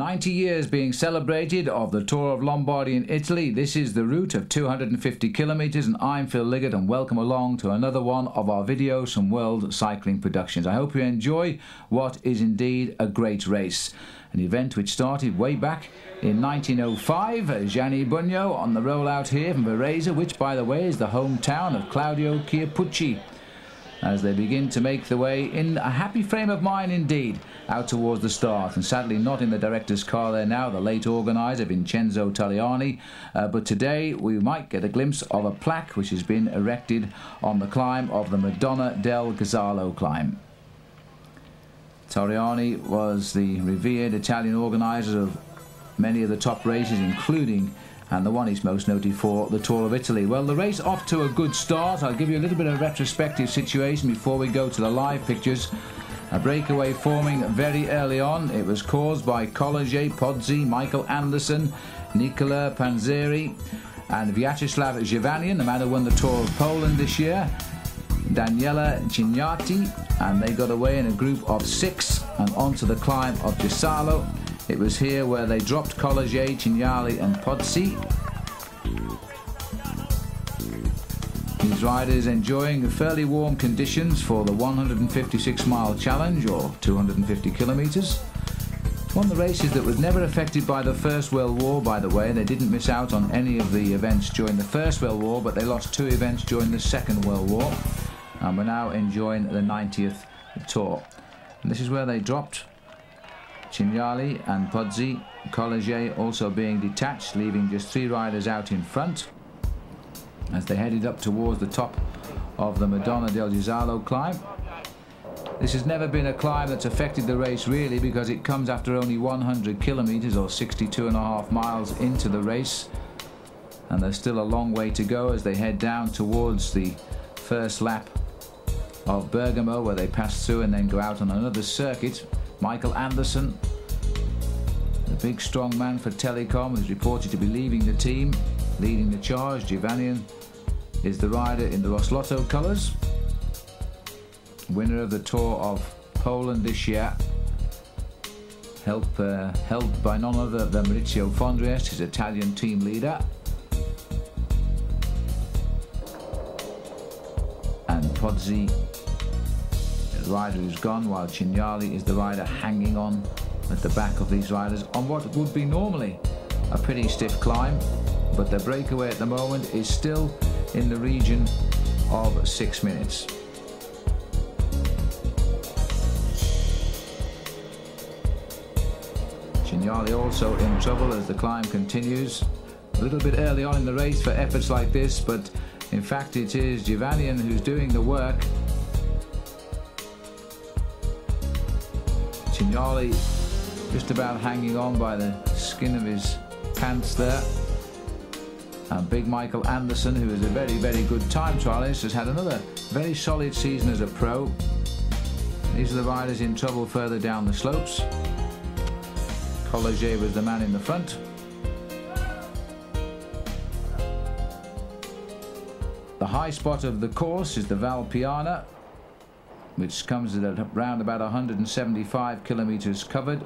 90 years being celebrated of the Tour of Lombardy in Italy. This is the route of 250 kilometres, and I'm Phil Liggett, and welcome along to another one of our videos from World Cycling Productions. I hope you enjoy what is indeed a great race. An event which started way back in 1905. Gianni Bugno on the rollout here from Varese, which by the way is the hometown of Claudio Chiappucci, as they begin to make their way in a happy frame of mind indeed out towards the start, and sadly not in the director's car there now, the late organiser Vincenzo Taliani, but today we might get a glimpse of a plaque which has been erected on the climb of the Madonna del Gazalo climb. Taliani was the revered Italian organiser of many of the top races, including, and the one he's most noted for, the Tour of Italy. Well, the race off to a good start. I'll give you a little bit of retrospective situation before we go to the live pictures. A breakaway forming very early on. It was caused by College, Pozzi, Michael Anderson, Nicola Panzeri and Vyacheslav Zhivanian, the man who won the Tour of Poland this year, Daniela Cignati, and they got away in a group of 6 and onto the climb of Gisalo. It was here where they dropped College, Cignali and Pozzi. These riders enjoying fairly warm conditions for the 156-mile challenge, or 250 kilometres. One of the races that was never affected by the First World War, by the way. They didn't miss out on any of the events during the First World War, but they lost 2 events during the Second World War. And we're now enjoying the 90th Tour. And this is where they dropped Cignali and Pozzi, College also being detached, leaving just 3 riders out in front as they headed up towards the top of the Madonna del Gisalo climb. This has never been a climb that's affected the race really, because it comes after only 100 kilometres or 62.5 miles into the race, and there's still a long way to go as they head down towards the first lap of Bergamo, where they pass through and then go out on another circuit. Michael Anderson, the big strong man for Telecom, is reported to be leaving the team, leading the charge. Zhivanian is the rider in the Roslotto colours, winner of the Tour of Poland this year, held by none other than Maurizio Fondriest, his Italian team leader. And Pozzi, the rider who's gone, while Cignali is the rider hanging on at the back of these riders on what would be normally a pretty stiff climb, but the breakaway at the moment is still in the region of 6 minutes. Cignali also in trouble as the climb continues. A little bit early on in the race for efforts like this, but in fact it is Zhivanian who's doing the work. Cignali just about hanging on by the skin of his pants there. And big Michael Anderson, who is a very, very good time trialist, has had another very solid season as a pro. These are the riders in trouble further down the slopes. College was the man in the front. The high spot of the course is the Val Piana, which comes at around about 175 kilometres covered.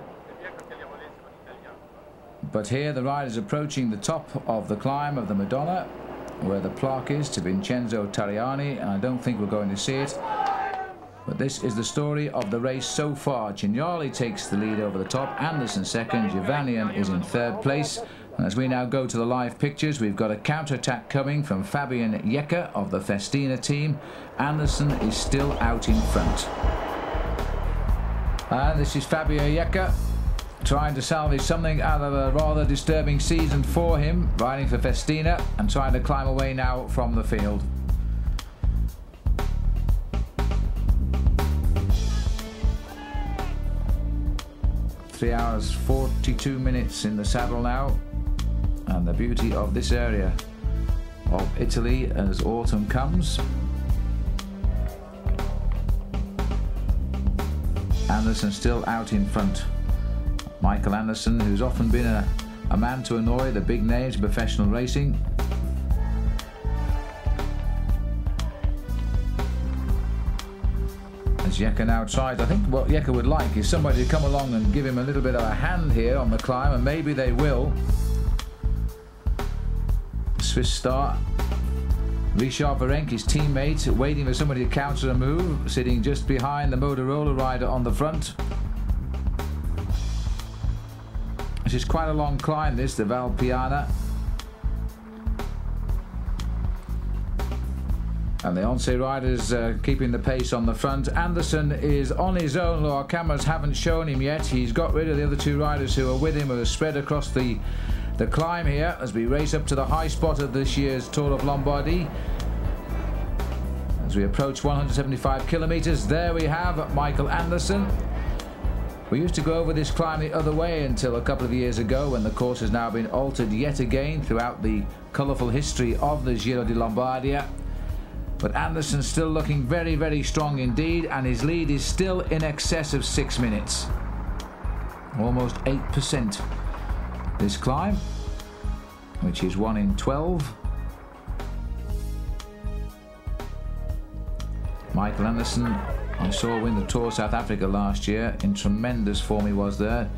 But here the riders approaching the top of the climb of the Madonna, where the plaque is to Vincenzo Taliani, and I don't think we're going to see it. But this is the story of the race so far. Cignali takes the lead over the top, Anderson second, Zhivanian is in 3rd place. And as we now go to the live pictures, we've got a counter-attack coming from Fabian Jecker of the Festina team. Anderson is still out in front. And this is Fabio Jecker trying to salvage something out of a rather disturbing season for him, riding for Festina and trying to climb away now from the field. Three hours 42 minutes in the saddle now, and the beauty of this area of Italy as autumn comes. Anderson still out in front. Michael Anderson, who's often been a man to annoy the big names of professional racing. As Jekka now tries, I think what Jekka would like is somebody to come along and give him a little bit of a hand here on the climb, and maybe they will. Swiss star Richard Virenque, his teammate, waiting for somebody to counter a move, sitting just behind the Motorola rider on the front. This is quite a long climb, this, the Val Piana. And the Once riders keeping the pace on the front. Anderson is on his own, though our cameras haven't shown him yet. He's got rid of the other two riders who are with him, who are spread across the climb here as we race up to the high spot of this year's Tour of Lombardy. As we approach 175 kilometers, there we have Michael Anderson. We used to go over this climb the other way until a couple of years ago, when the course has now been altered yet again throughout the colourful history of the Giro di Lombardia. But Anderson's still looking very, very strong indeed, and his lead is still in excess of 6 minutes. Almost 8% this climb, which is 1 in 12. Michael Anderson, I saw win the Tour South Africa last year. In tremendous form he was there.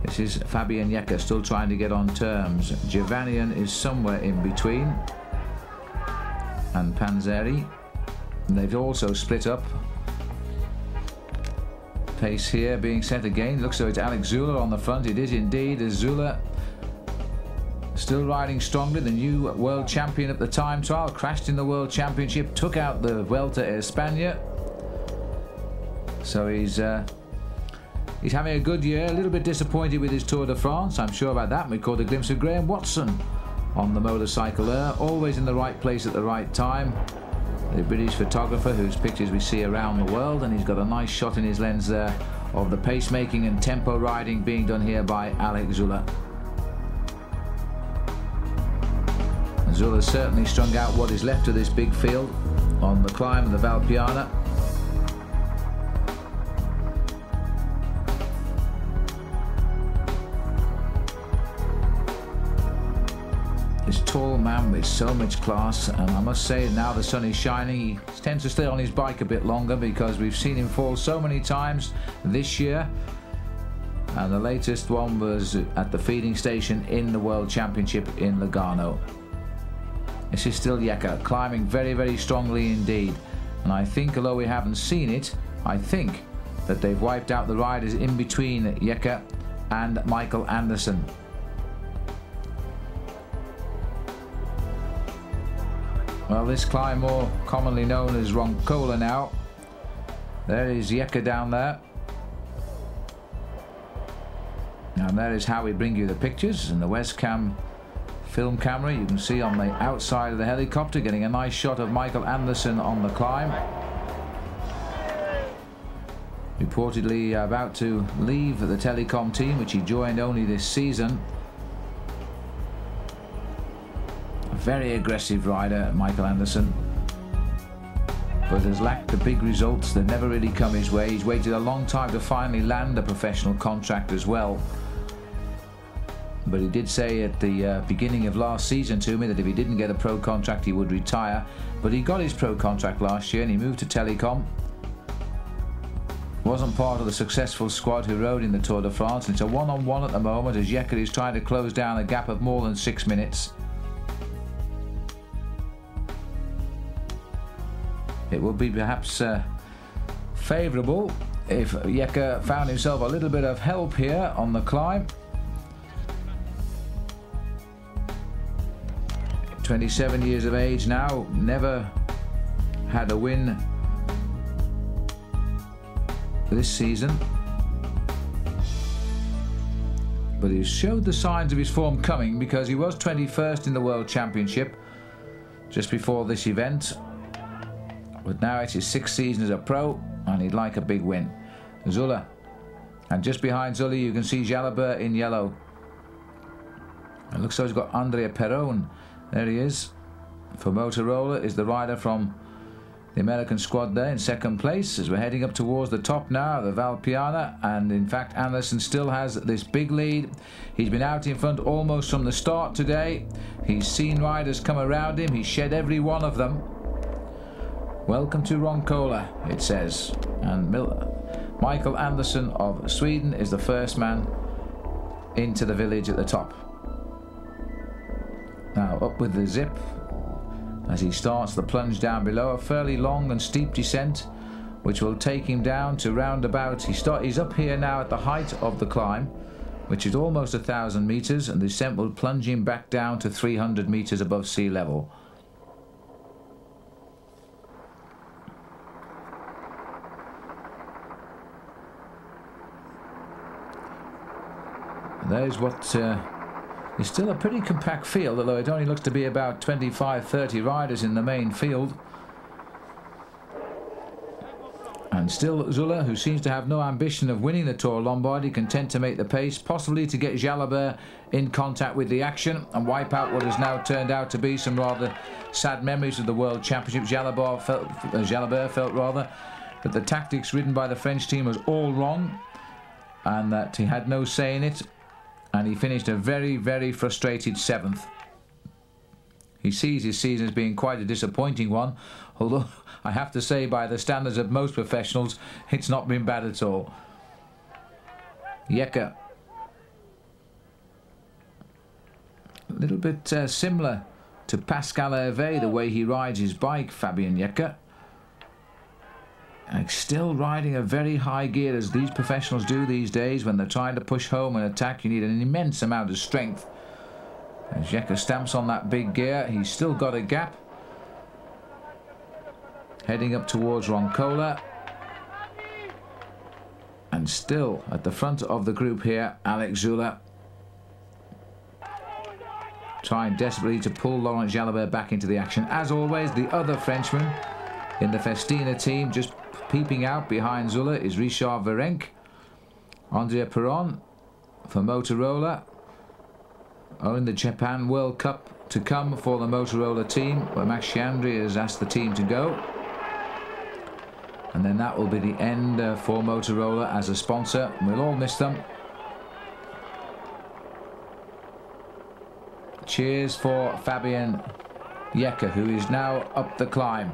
This is Fabian Jekka still trying to get on terms. Giovanian is somewhere in between. And Panzeri. And they've also split up. Pace here being set again. Looks like it's Alex Zula on the front. It is indeed. As Zula still riding strongly. The new world champion at the time trial. Crashed in the world championship. Took out the Vuelta a España. So he's having a good year. A little bit disappointed with his Tour de France. I'm sure about that. We caught a glimpse of Graham Watson on the motorcycle there, always in the right place at the right time. The British photographer whose pictures we see around the world, and he's got a nice shot in his lens there of the pacemaking and tempo riding being done here by Alex Zula. And Zula's certainly strung out what is left of this big field on the climb of the Val Piana. This tall man with so much class, and I must say now the sun is shining, he tends to stay on his bike a bit longer because we've seen him fall so many times this year, and the latest one was at the feeding station in the World Championship in Lugano. This is still Jekka, climbing very, very strongly indeed, and I think, although we haven't seen it, I think that they've wiped out the riders in between Jekka and Michael Anderson. Well, this climb more commonly known as Roncola now. There is Jekka down there. And there is how we bring you the pictures. And the Westcam film camera, you can see on the outside of the helicopter, getting a nice shot of Michael Anderson on the climb. Reportedly about to leave the Telecom team, which he joined only this season. Very aggressive rider, Michael Anderson, but has lacked the big results that never really come his way. He's waited a long time to finally land a professional contract as well. But he did say at the beginning of last season to me that if he didn't get a pro contract he would retire. But he got his pro contract last year and he moved to Telecom. Wasn't part of the successful squad who rode in the Tour de France. It's a one-on-one at the moment as Jekka is trying to close down a gap of more than 6 minutes. It would be perhaps favourable if Jekka found himself a little bit of help here on the climb. 27 years of age now, never had a win this season. But he showed the signs of his form coming, because he was 21st in the World Championship just before this event. But now it's his 6th season as a pro, and he'd like a big win. Zula. And just behind Zula you can see Jalabert in yellow. It looks like he's got Andrea Perron. There he is. For Motorola is the rider from the American squad there in 2nd place, as we're heading up towards the top now, the Val Piana. And in fact Anderson still has this big lead. He's been out in front almost from the start today. He's seen riders come around him. He's shed every one of them. Welcome to Roncola, it says. And Michael Andersson of Sweden is the first man into the village at the top. Now up with the zip as he starts the plunge down below, a fairly long and steep descent which will take him down to roundabout. He's up here now at the height of the climb, which is almost 1,000 meters, and the descent will plunge him back down to 300 meters above sea level. There's what is still a pretty compact field, although it only looks to be about 25-30 riders in the main field. And still Zula, who seems to have no ambition of winning the Tour Lombardy, content to make the pace, possibly to get Jalabert in contact with the action and wipe out what has now turned out to be some rather sad memories of the World Championship. Jalabert felt rather that the tactics ridden by the French team was all wrong and that he had no say in it, and he finished a very, very frustrated 7th. He sees his season as being quite a disappointing one, although I have to say by the standards of most professionals it's not been bad at all. Jekke, a little bit similar to Pascal Hervé, the way he rides his bike, Fabien Jekke. And still riding a very high gear, as these professionals do these days. When they're trying to push home and attack, you need an immense amount of strength. As Jekke stamps on that big gear, he's still got a gap. Heading up towards Roncola. And still at the front of the group here, Alex Zula, trying desperately to pull Laurent Jalabert back into the action. As always, the other Frenchman in the Festina team, just peeping out behind Zula, is Richard Virenque. Andrea Perron for Motorola. Owning the Japan World Cup to come for the Motorola team, where Max Chiandri has asked the team to go. And then that will be the end for Motorola as a sponsor. We'll all miss them. Cheers for Fabien Jekke, who is now up the climb.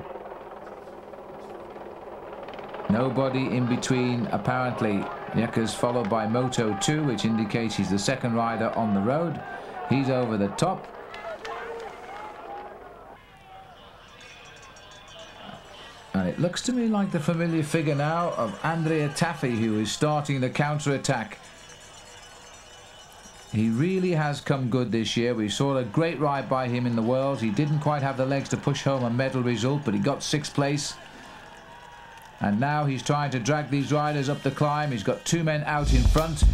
Nobody in between, apparently. Jekke's followed by Moto 2, which indicates he's the second rider on the road. He's over the top. And it looks to me like the familiar figure now of Andrea Tafi, who is starting the counter-attack. He really has come good this year. We saw a great ride by him in the Worlds. He didn't quite have the legs to push home a medal result, but he got 6th place. And now he's trying to drag these riders up the climb. He's got 2 men out in front.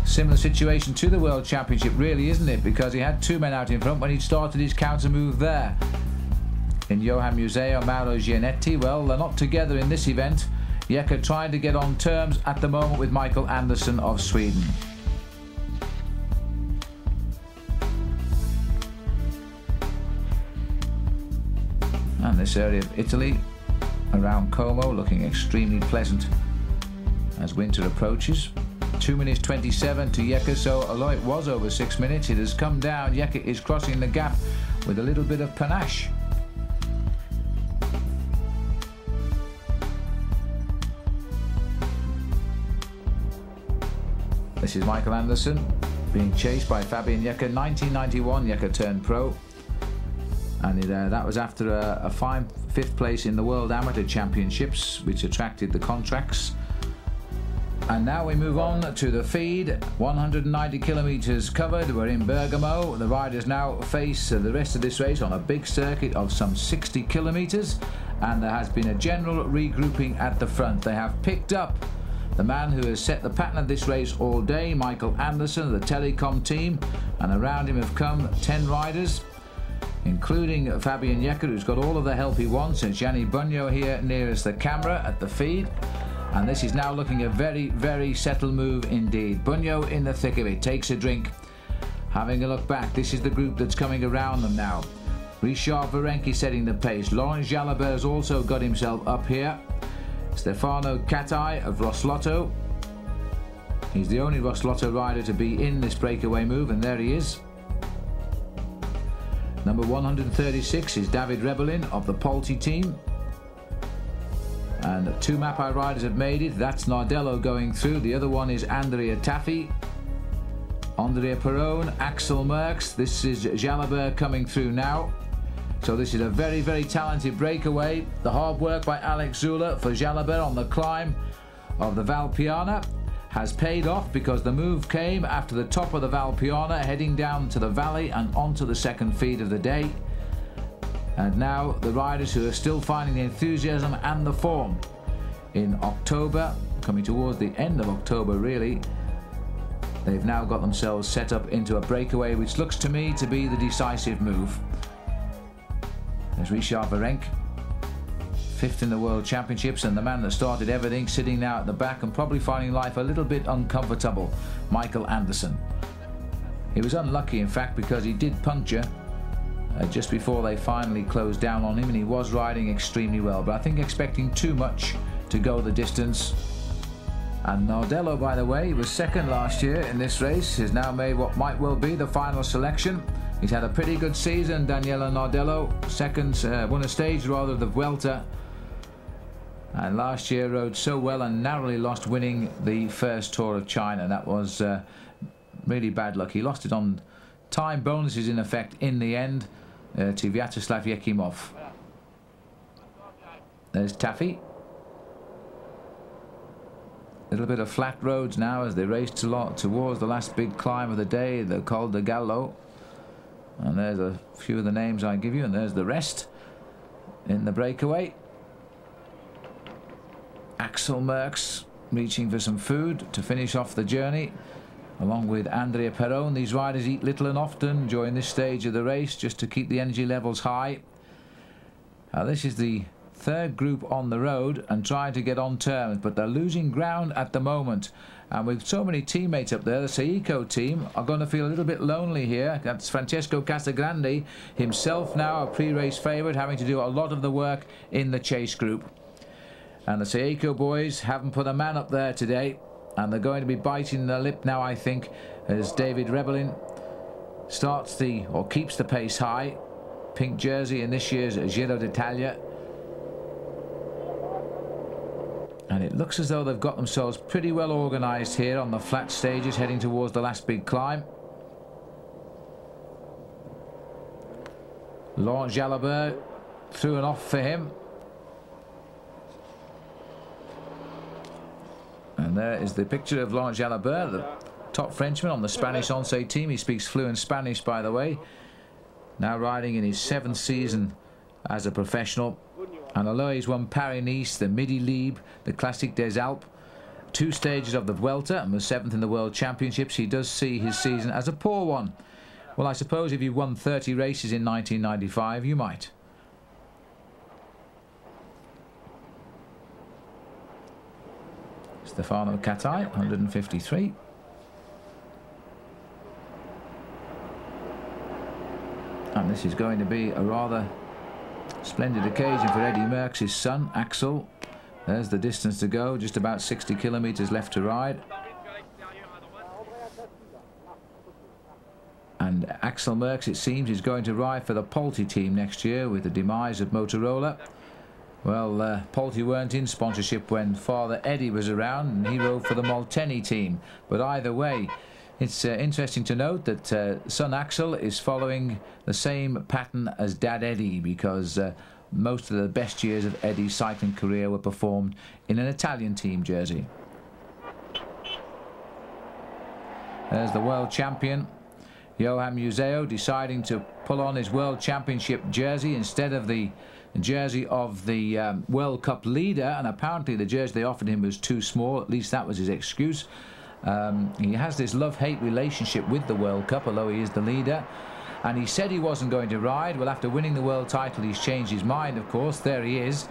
Similar situation to the World Championship, really, isn't it? Because he had 2 men out in front when he started his counter move there. In Johan Museo, Mauro Gianetti, well, they're not together in this event. Jekke trying to get on terms at the moment with Michael Andersson of Sweden. And this area of Italy around Como looking extremely pleasant as winter approaches. 2 minutes 27 to Jekke, so although it was over 6 minutes, it has come down. Jekke is crossing the gap with a little bit of panache. This is Michael Andersson being chased by Fabien Jekke. 1991 Jekke turned pro, and that was after a fine 5th place in the World Amateur Championships, which attracted the contracts. And now we move on to the feed. 190 kilometers covered. We're in Bergamo. The riders now face the rest of this race on a big circuit of some 60 kilometers, and there has been a general regrouping at the front. They have picked up the man who has set the pattern of this race all day, Michael Andersson of the Telecom team, and around him have come 10 riders, including Fabien Jekke, who's got all of the help he wants, and Gianni Bugno here nearest the camera at the feed. And this is now looking a very, very settled move indeed. Bugno in the thick of it, takes a drink, having a look back. This is the group that's coming around them now. Richard Virenque setting the pace. Laurent Jalabert has also got himself up here. Stefano Catai of Roslotto. He's the only Roslotto rider to be in this breakaway move, and there he is. Number 136 is David Rebellin of the Polti team. And 2 Mapai riders have made it. That's Nardello going through. The other one is Andrea Tafi, Andrea Perone, Axel Merckx. This is Jalabert coming through now. So this is a very, very talented breakaway. The hard work by Alex Zula for Jalabert on the climb of the Val Piana has paid off, because the move came after the top of the Val Piana, heading down to the valley and onto the second feed of the day. And now the riders who are still finding the enthusiasm and the form in October, coming towards the end of October really, they've now got themselves set up into a breakaway which looks to me to be the decisive move. There's Richard Virenque, 5th in the World Championships, and the man that started everything, sitting now at the back and probably finding life a little bit uncomfortable, Michael Anderson. He was unlucky in fact, because he did puncture just before they finally closed down on him, and he was riding extremely well, but I think expecting too much to go the distance. And Nardello, by the way, he was 2nd last year in this race, has now made what might well be the final selection. He's had a pretty good season, Daniele Nardello. 2nd, won a stage rather, the Vuelta, and last year rode so well and narrowly lost winning the first Tour of China. That was really bad luck. He lost it on time bonuses in effect in the end to Vyacheslav Yekimov. There's Tafi. A little bit of flat roads now as they race towards the last big climb of the day, the Col de Gallo. And there's a few of the names I give you, and there's the rest in the breakaway. Axel Merckx reaching for some food to finish off the journey, along with Andrea Perone. These riders eat little and often during this stage of the race, just to keep the energy levels high. This is the 3rd group on the road and trying to get on terms, but they're losing ground at the moment. And with so many teammates up there, the Seiko team are going to feel a little bit lonely here. That's Francesco Casagrande, himself now a pre-race favourite, having to do a lot of the work in the chase group. And the Seiko boys haven't put a man up there today, and they're going to be biting their lip now, I think, as David Rebellin starts keeps the pace high. Pink jersey in this year's Giro d'Italia. And it looks as though they've got themselves pretty well organised here on the flat stages, heading towards the last big climb. Laurent Jalabert threw an off for him. And there is the picture of Laurent Jalabert, the top Frenchman on the Spanish Once team. He speaks fluent Spanish, by the way. Now riding in his 7th season as a professional. And although he's won Paris-Nice, the Midi-Libre, the Classique des Alpes, 2 stages of the Vuelta, and was 7th in the World Championships, he does see his season as a poor one. Well, I suppose if you won 30 races in 1995, you might. Stefano Catai, 153. And this is going to be a rather splendid occasion for Eddie Merckx' son, Axel. There's the distance to go, just about 60 kilometres left to ride. And Axel Merckx, it seems, is going to ride for the Polti team next year with the demise of Motorola. Well, Polti weren't in sponsorship when Father Eddie was around, and he rode for the Molteni team. But either way, it's interesting to note that son Axel is following the same pattern as Dad Eddie, because most of the best years of Eddie's cycling career were performed in an Italian team jersey. There's the world champion, Johan Museo, deciding to pull on his World Championship jersey instead of the jersey of the World Cup leader, and apparently the jersey they offered him was too small. At least that was his excuse. He has this love-hate relationship with the World Cup, although he is the leader, and he said he wasn't going to ride. Well, after winning the world title, he's changed his mind, of course. There he is.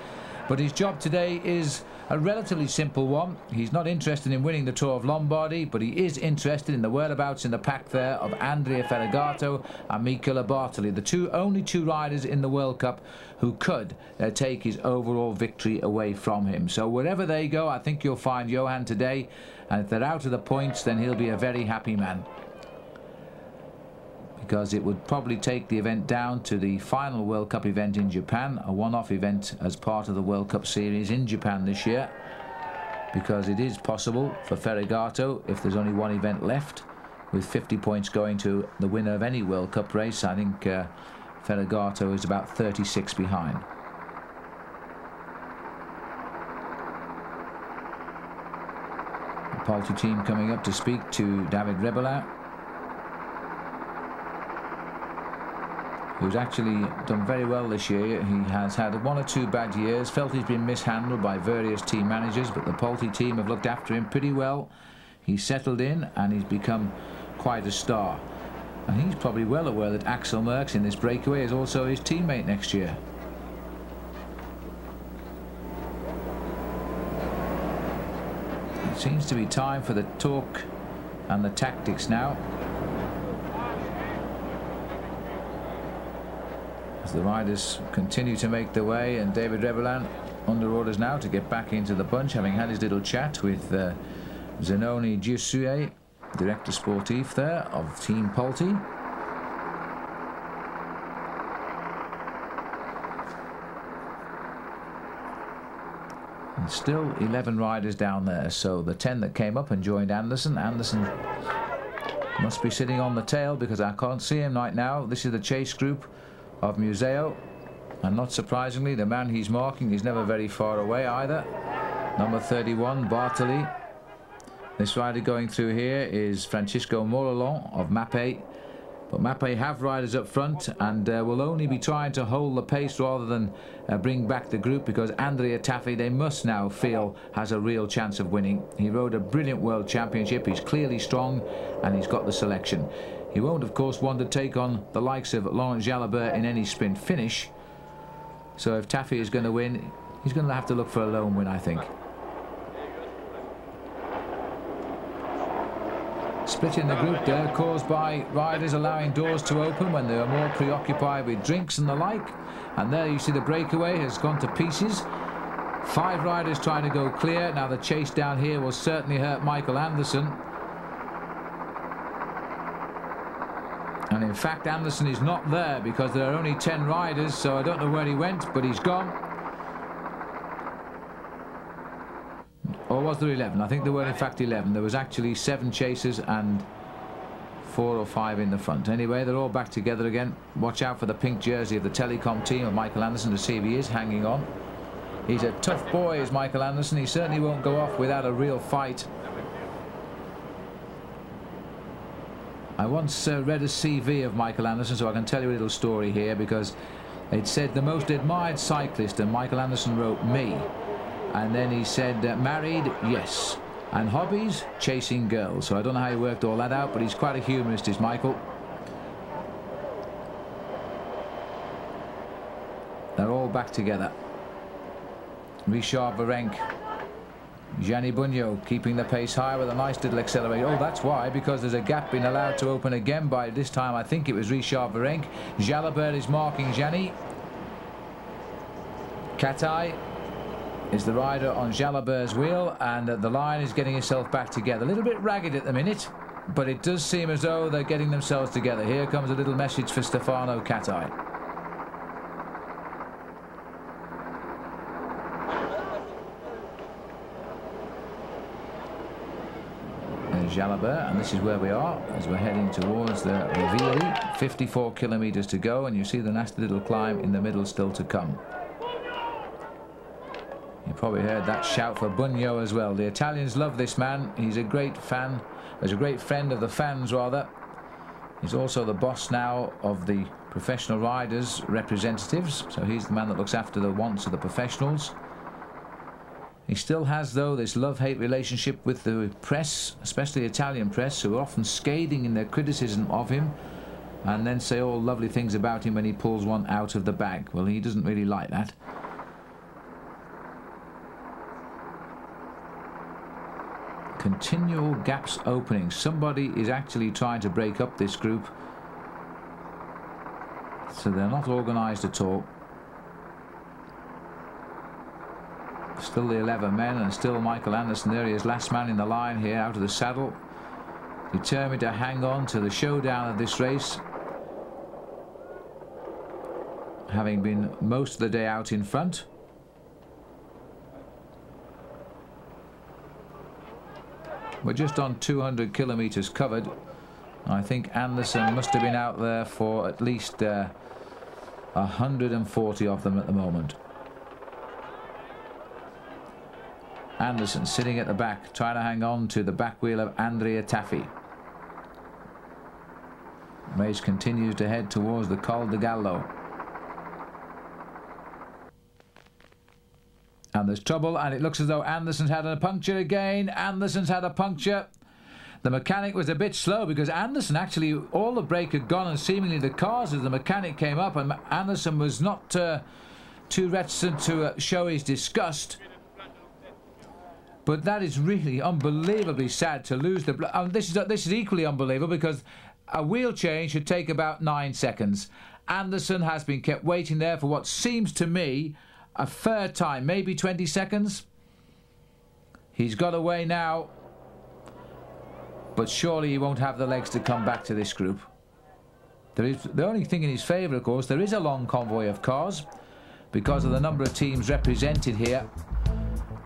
But his job today is a relatively simple one. He's not interested in winning the Tour of Lombardy, but he is interested in the whereabouts in the pack there of Andrea Ferragato and Michele Bartoli, the only two riders in the World Cup who could take his overall victory away from him. So wherever they go, I think you'll find Johan today, and if they're out of the points, then he'll be a very happy man. because it would probably take the event down to the final World Cup event in Japan, a one-off event as part of the World Cup series in Japan this year, because it is possible for Ferragato, if there's only one event left, with 50 points going to the winner of any World Cup race. I think Ferragato is about 36 behind. The Poulty team coming up to speak to David Rebellin, who's actually done very well this year. He has had one or two bad years, felt he's been mishandled by various team managers, but the Poulty team have looked after him pretty well. He's settled in and he's become quite a star. And he's probably well aware that Axel Merckx in this breakaway is also his teammate next year. It seems to be time for the talk and the tactics now, as the riders continue to make their way, and David Rebellin under orders now to get back into the bunch, having had his little chat with Zenoni Giussue, director sportif there of Team Poulty. And still 11 riders down there, so the 10 that came up and joined Anderson must be sitting on the tail, because I can't see him right now. This is the chase group of Museo, and not surprisingly the man he's marking is never very far away either, number 31 Bartoli. This rider going through here is Francisco Morelon of Mapei, but Mapei have riders up front and will only be trying to hold the pace rather than bring back the group, because Andrea Tafi, they must now feel, has a real chance of winning. He rode a brilliant World Championship, he's clearly strong and he's got the selection. He won't of course want to take on the likes of Laurent Jalabert in any sprint finish, so if Tafi is going to win, he's going to have to look for a lone win, I think. Split in the group there, caused by riders allowing doors to open when they are more preoccupied with drinks and the like. And there you see the breakaway has gone to pieces. 5 riders trying to go clear. Now the chase down here will certainly hurt Michael Anderson. And in fact Anderson is not there because there are only 10 riders, so I don't know where he went, but he's gone. Or was there 11? I think there were in fact 11. There was actually 7 chasers and 4 or 5 in the front. Anyway, they're all back together again. Watch out for the pink jersey of the Telecom team of Michael Anderson to see if he is hanging on. He's a tough boy, is Michael Anderson. He certainly won't go off without a real fight. I once read a CV of Michael Anderson, so I can tell you a little story here, because it said the most admired cyclist, and Michael Anderson wrote me. And then he said married, yes, and hobbies, chasing girls. So I don't know how he worked all that out, but he's quite a humorist, is Michael. They're all back together. Richard Virenque, Gianni Bugno keeping the pace high with a nice little accelerator. Oh, that's why, because there's a gap being allowed to open again by this time. I think it was Richard Virenque. Jalabert is marking Gianni. Katai is the rider on Jalabert's wheel, and the line is getting itself back together. A little bit ragged at the minute, but it does seem as though they're getting themselves together. Here comes a little message for Stefano Katai. There's Jalabert, and this is where we are as we're heading towards the Rovili. 54 kilometers to go, and you see the nasty little climb in the middle still to come. You probably heard that shout for Bugno as well. The Italians love this man. He's a great fan. He's a great friend of the fans, rather. He's also the boss now of the professional riders' representatives. So he's the man that looks after the wants of the professionals. He still has, though, this love-hate relationship with the press, especially the Italian press, who are often scathing in their criticism of him and then say all lovely things about him when he pulls one out of the bag. Well, he doesn't really like that. Continual gaps opening. Somebody is actually trying to break up this group, so they're not organised at all. Still the 11 men, and still Michael Anderson. There he is, last man in the line here, out of the saddle, determined to hang on to the showdown of this race. having been most of the day out in front. We're just on 200 kilometers covered. I think Anderson must have been out there for at least 140 of them at the moment. Anderson sitting at the back, trying to hang on to the back wheel of Andrea Tafi. Race continues to head towards the Col de Gallo. And there's trouble, and it looks as though Anderson's had a puncture again. Anderson's had a puncture. The mechanic was a bit slow because Anderson actually, all the brake had gone and seemingly the cars as the mechanic came up, and Anderson was not too reticent to show his disgust. But that is really unbelievably sad to lose the... this is equally unbelievable because a wheel change should take about 9 seconds. Anderson has been kept waiting there for what seems to me a fair time, maybe 20 seconds. He's got away now, but surely he won't have the legs to come back to this group. There is the only thing in his favour, of course, there is a long convoy of cars because of the number of teams represented here.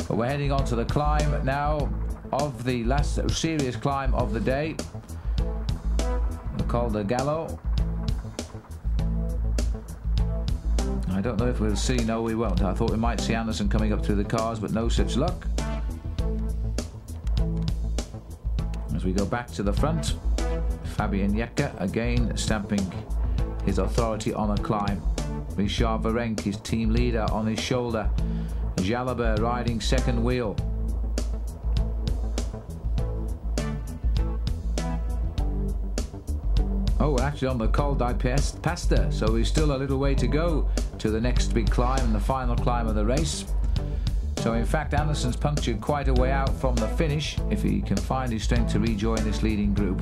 But we're heading on to the climb now of the last serious climb of the day, the Col de Gallo. I don't know if we'll see. No, we won't. I thought we might see Anderson coming up through the cars, but no such luck. As we go back to the front, Fabian Jekke again stamping his authority on a climb. Richard Virenque, his team leader, on his shoulder. Jalabert riding second wheel. Oh, we're actually on the Col di Pasta, so we've still a little way to go to the next big climb and the final climb of the race. So in fact Anderson's punctured quite a way out from the finish if he can find his strength to rejoin this leading group.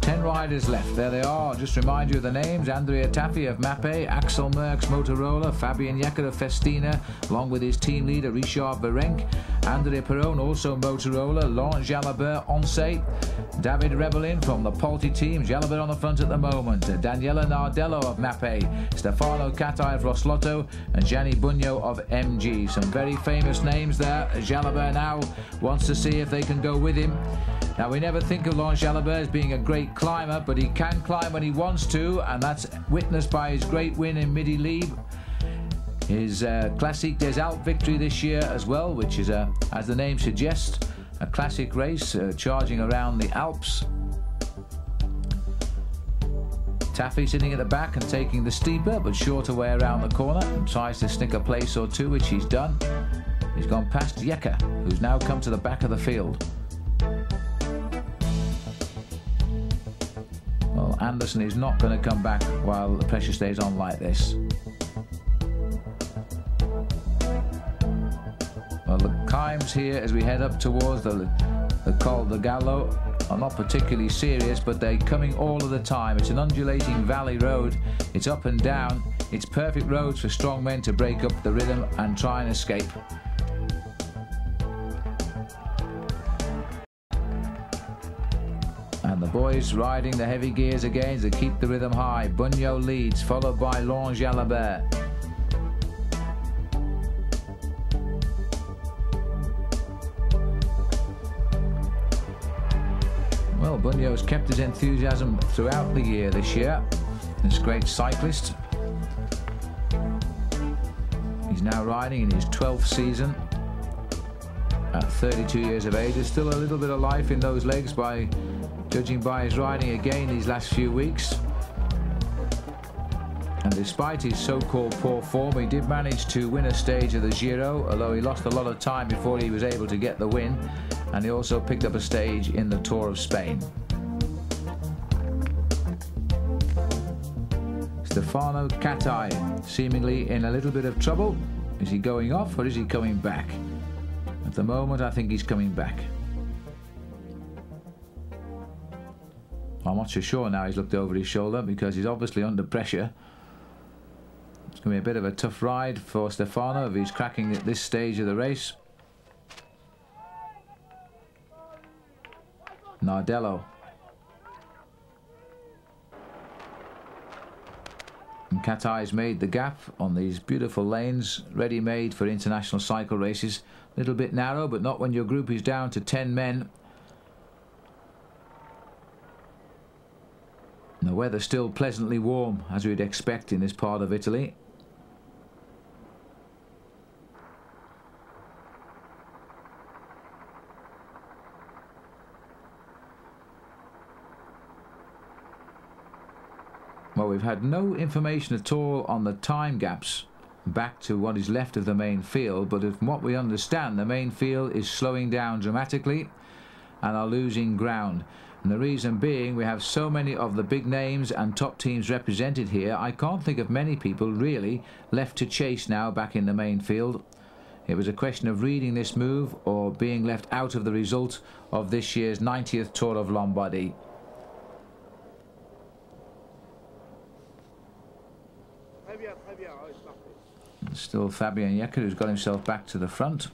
10 riders left. There they are. I'll just remind you of the names: Andrea Tafi of Mapei, Axel Merckx Motorola, Fabian Jekke of Festina, along with his team leader Richard Virenque, Andrea Perron also Motorola, Laurent Jalabert Once, David Rebellin from the Polti team, Jalabert on the front at the moment, Daniela Nardello of Mapei, Stefano Catai of Roslotto, and Gianni Bugno of MG. Some very famous names there. Jalabert now wants to see if they can go with him. Now, we never think of Laurent Jalabert as being a great climber, but he can climb when he wants to, and that's witnessed by his great win in Midi-Libre. His Classique des Alpes victory this year as well, which is, as the name suggests, a classic race charging around the Alps. Tafi sitting at the back and taking the steeper but shorter way around the corner and tries to snick a place or two, which he's done. He's gone past Jekke, who's now come to the back of the field. Well, Anderson is not going to come back while the pressure stays on like this. Well, the climbs here as we head up towards the Col de Gallo are not particularly serious, but they're coming all of the time. It's an undulating valley road. It's up and down. It's perfect roads for strong men to break up the rhythm and try and escape. And the boys riding the heavy gears again to keep the rhythm high. Bugno leads, followed by Laurent Jalabert. Well, Bugno's kept his enthusiasm throughout the year this year. This great cyclist. He's now riding in his 12th season. At 32 years of age, there's still a little bit of life in those legs judging by his riding again these last few weeks. And despite his so-called poor form, he did manage to win a stage of the Giro, although he lost a lot of time before he was able to get the win, and he also picked up a stage in the Tour of Spain. Stefano Catai seemingly in a little bit of trouble. Is he going off or is he coming back? At the moment, I think he's coming back. I'm not so sure now. He's looked over his shoulder because he's obviously under pressure. It's going to be a bit of a tough ride for Stefano if he's cracking at this stage of the race. Nardello. And Katai's made the gap on these beautiful lanes, ready-made for international cycle races. A little bit narrow, but not when your group is down to 10 men. And the weather still pleasantly warm, as we'd expect in this part of Italy. Well, we've had no information at all on the time gaps back to what is left of the main field, but from what we understand, the main field is slowing down dramatically and are losing ground. And the reason being, we have so many of the big names and top teams represented here. I can't think of many people really left to chase now back in the main field. It was a question of reading this move or being left out of the result of this year's 90th Tour of Lombardy. Still Fabian Jecker, who's got himself back to the front.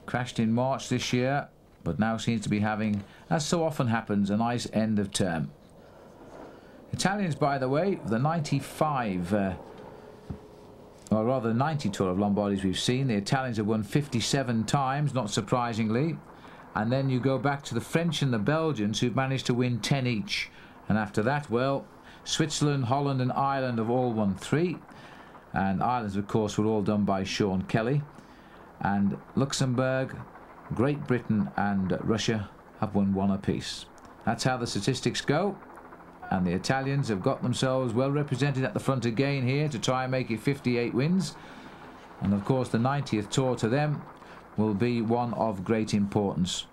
Crashed in March this year, but now seems to be having, as so often happens, a nice end of term. Italians, by the way, the 95, or rather 90 Tour of Lombardies we've seen, the Italians have won 57 times, not surprisingly. And then you go back to the French and the Belgians, who've managed to win 10 each. And after that, well, Switzerland, Holland and Ireland have all won 3. And Ireland, of course, were all done by Sean Kelly. And Luxembourg, Great Britain and Russia have won 1 apiece. That's how the statistics go. And the Italians have got themselves well represented at the front again here to try and make it 58 wins. And of course the 90th Tour to them will be one of great importance.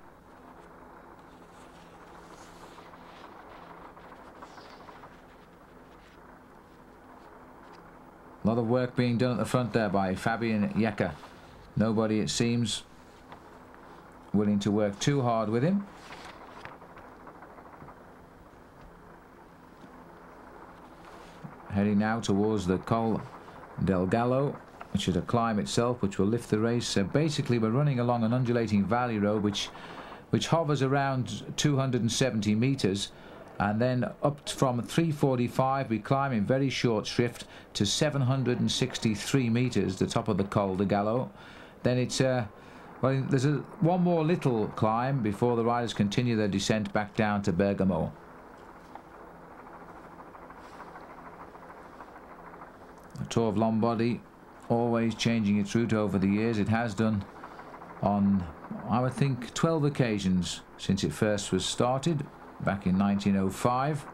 A lot of work being done at the front there by Fabian Jecker. Nobody, it seems, willing to work too hard with him. Heading now towards the Col del Gallo, which is a climb itself, which will lift the race. So basically we're running along an undulating valley road which hovers around 270 metres. And then up from 345 we climb in very short shrift to 763 metres, the top of the Col de Gallo. Then it's well, there's one more little climb before the riders continue their descent back down to Bergamo. The Tour of Lombardy always changing its route over the years. It has done on, I would think, 12 occasions since it first was started back in 1905.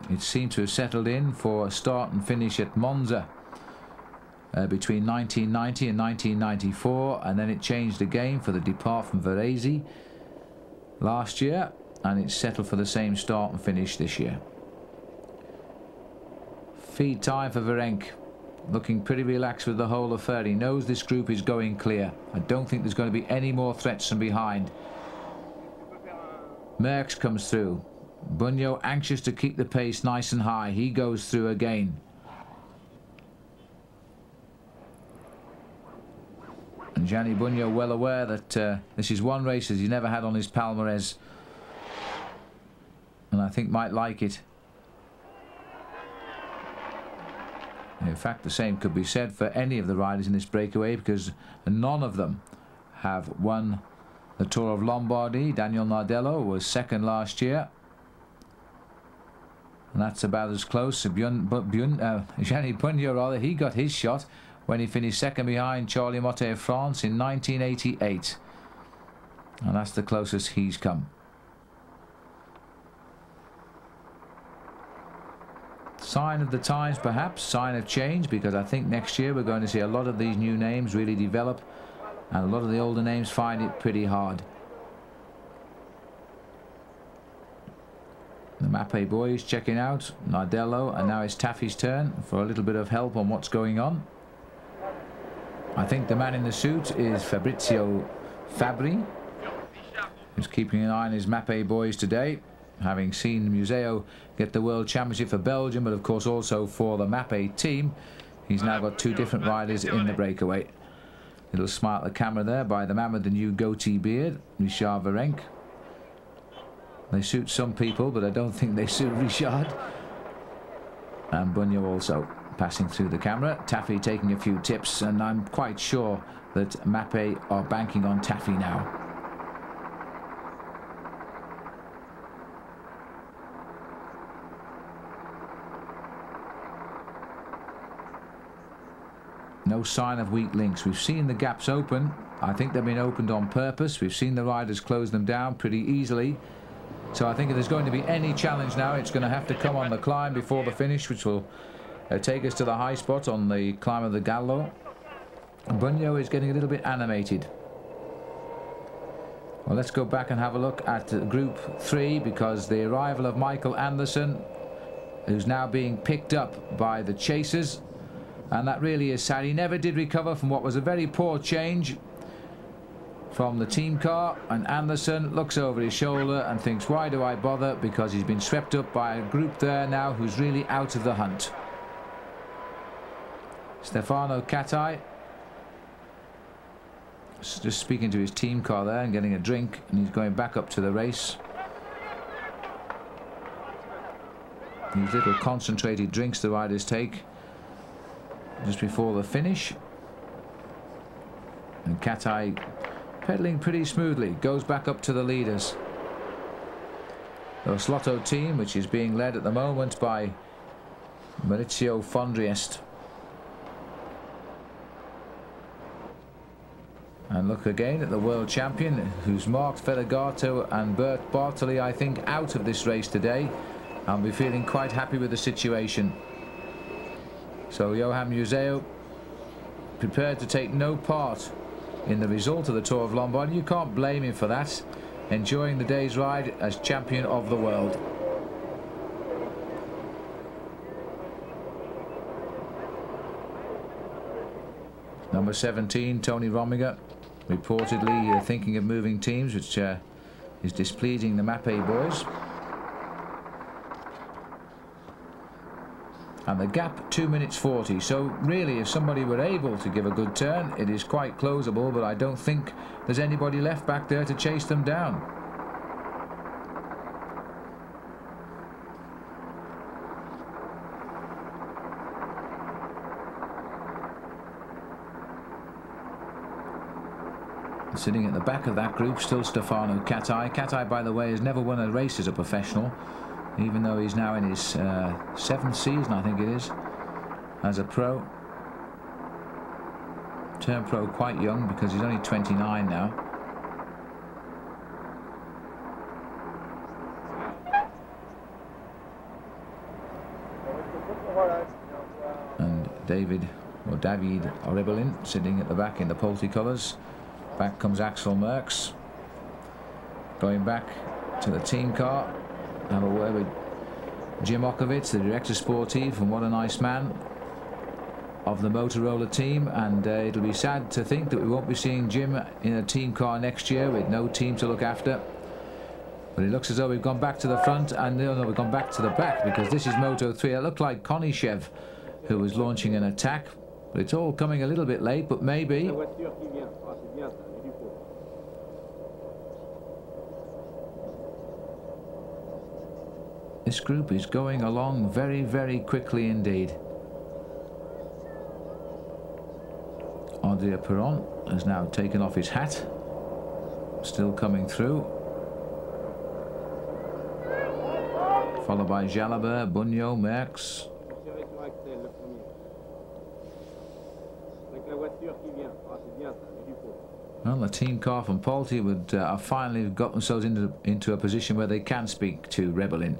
It seemed to have settled in for a start and finish at Monza between 1990 and 1994, and then it changed again for the depart from Varese last year, and it's settled for the same start and finish this year. Feed time for Virenque, looking pretty relaxed with the whole affair. He knows this group is going clear. I don't think there's going to be any more threats from behind. Merckx comes through. Bugno anxious to keep the pace nice and high. He goes through again. And Gianni Bugno well aware that this is one race that he never had on his palmarès, and I think might like it. In fact, the same could be said for any of the riders in this breakaway, because none of them have won the Tour of Lombardy. Daniel Nardello was second last year, and that's about as close. Gianni Bugno, rather, he got his shot when he finished second behind Charlie Motte of France in 1988, and that's the closest he's come. Sign of the times, perhaps, sign of change, because I think next year we're going to see a lot of these new names really develop, and a lot of the older names find it pretty hard. The Mappe boys checking out Nardello, and now it's Tafi's turn for a little bit of help on what's going on. I think the man in the suit is Fabrizio Fabri, who's keeping an eye on his Mappe boys today, having seen Museo get the World Championship for Belgium, but of course also for the Mappe team. He's now got 2 different riders in the breakaway. Little smile at the camera there by the man with the new goatee beard, Richard Virenque. They suit some people, but I don't think they suit Richard. And Bunyo also passing through the camera. Tafi taking a few tips, and I'm quite sure that Mapei are banking on Tafi now. No sign of weak links. We've seen the gaps open. I think they've been opened on purpose. We've seen the riders close them down pretty easily. So I think if there's going to be any challenge now, it's going to have to come on the climb before the finish, which will take us to the high spot on the climb of the Gallo. Bunyo is getting a little bit animated. Well, let's go back and have a look at Group 3, because the arrival of Michael Anderson, who's now being picked up by the chasers, and that really is sad. He never did recover from what was a very poor change from the team car, and Anderson looks over his shoulder and thinks, why do I bother? Because he's been swept up by a group there now who's really out of the hunt. Stefano Catai just speaking to his team car there and getting a drink, and he's going back up to the race. These little concentrated drinks the riders take just before the finish. And Catai pedaling pretty smoothly, goes back up to the leaders. The Slotto team, which is being led at the moment by Maurizio Fondriest. And look again at the world champion, who's marked Fedegato and Bert Bartoli, I think, out of this race today. I'll be feeling quite happy with the situation. So Johan Museo prepared to take no part in the result of the Tour of Lombardy. You can't blame him for that. Enjoying the day's ride as champion of the world. Number 17, Tony Rominger, reportedly thinking of moving teams, which is displeasing the Mapei boys. And the gap 2 minutes 40. So really, if somebody were able to give a good turn, it is quite closable, but I don't think there's anybody left back there to chase them down. Sitting at the back of that group, still Stefano Catai. Catai, by the way, has never won a race as a professional, even though he's now in his 7th season, I think it is, as a pro. Turned pro quite young, because he's only 29 now. And David Orebelin sitting at the back in the Polti colours. Back comes Axel Merckx, going back to the team car. Have a word with Jim Okovitz, the director sportive, and what a nice man, of the Motorola team. And it'll be sad to think that we won't be seeing Jim in a team car next year with no team to look after. But it looks as though we've gone back to the front, and no, we've gone back to the back, because this is Moto 3. It looked like Konishev who was launching an attack, but it's all coming a little bit late, but maybe. This group is going along very, very quickly indeed. Andrea Perron has now taken off his hat, still coming through. Followed by Jalabert, Bunyo, Merckx. Well, the team car from Polti would have finally got themselves into a position where they can speak to Rebellin.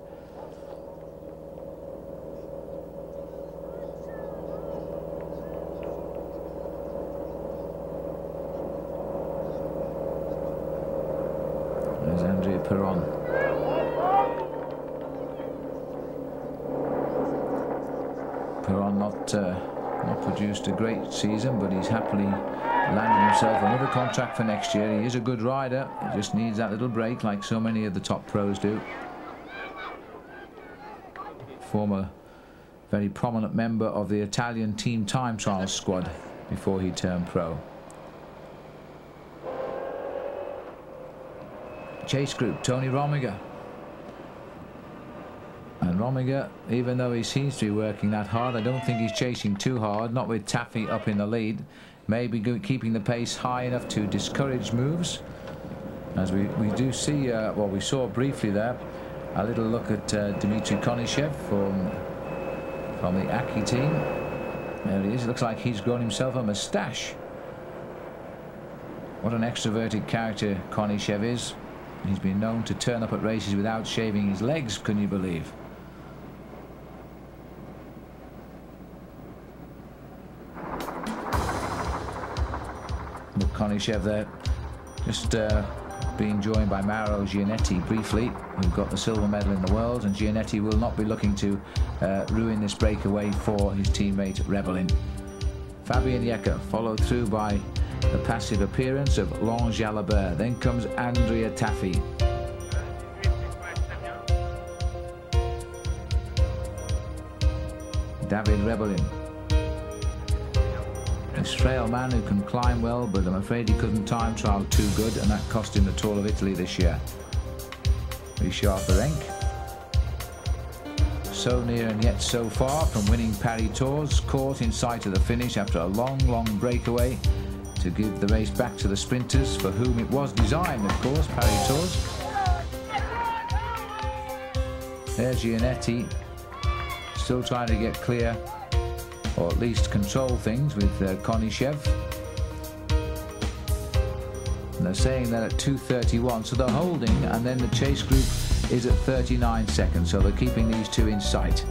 There's Andrea Perron. Perron not produced a great season, but he's happily landed himself another contract for next year. He is a good rider. He just needs that little break, like so many of the top pros do. Former very prominent member of the Italian team time trials squad before he turned pro. Chase group, Tony Rominger And Rominger, even though he seems to be working that hard, I don't think he's chasing too hard, not with Tafi up in the lead. Maybe keeping the pace high enough to discourage moves. As we do see, well, we saw briefly there, a little look at Dmitry Konishev from the Aki team. There he is. It looks like he's grown himself a moustache. What an extroverted character Konishev is. He's been known to turn up at races without shaving his legs, can you believe? Look, Konishev there, just being joined by Mauro Gianetti briefly, who got the silver medal in the world, and Gianetti will not be looking to ruin this breakaway for his teammate Rebellin. Fabien Yecker followed through by the passive appearance of Laurent Jalabert. Then comes Andrea Tafi. David Rebellin. This frail man who can climb well, but I'm afraid he couldn't time trial too good, and that cost him the Tour of Italy this year. Richard Ferenc. So near and yet so far from winning Paris Tours, caught in sight of the finish after a long breakaway to give the race back to the sprinters, for whom it was designed, of course, Paris Tours. There's Gianetti, still trying to get clear, or at least control things with Konishev. And they're saying that at 2:31, so they're holding, and then the chase group is at 39 seconds, so they're keeping these two in sight.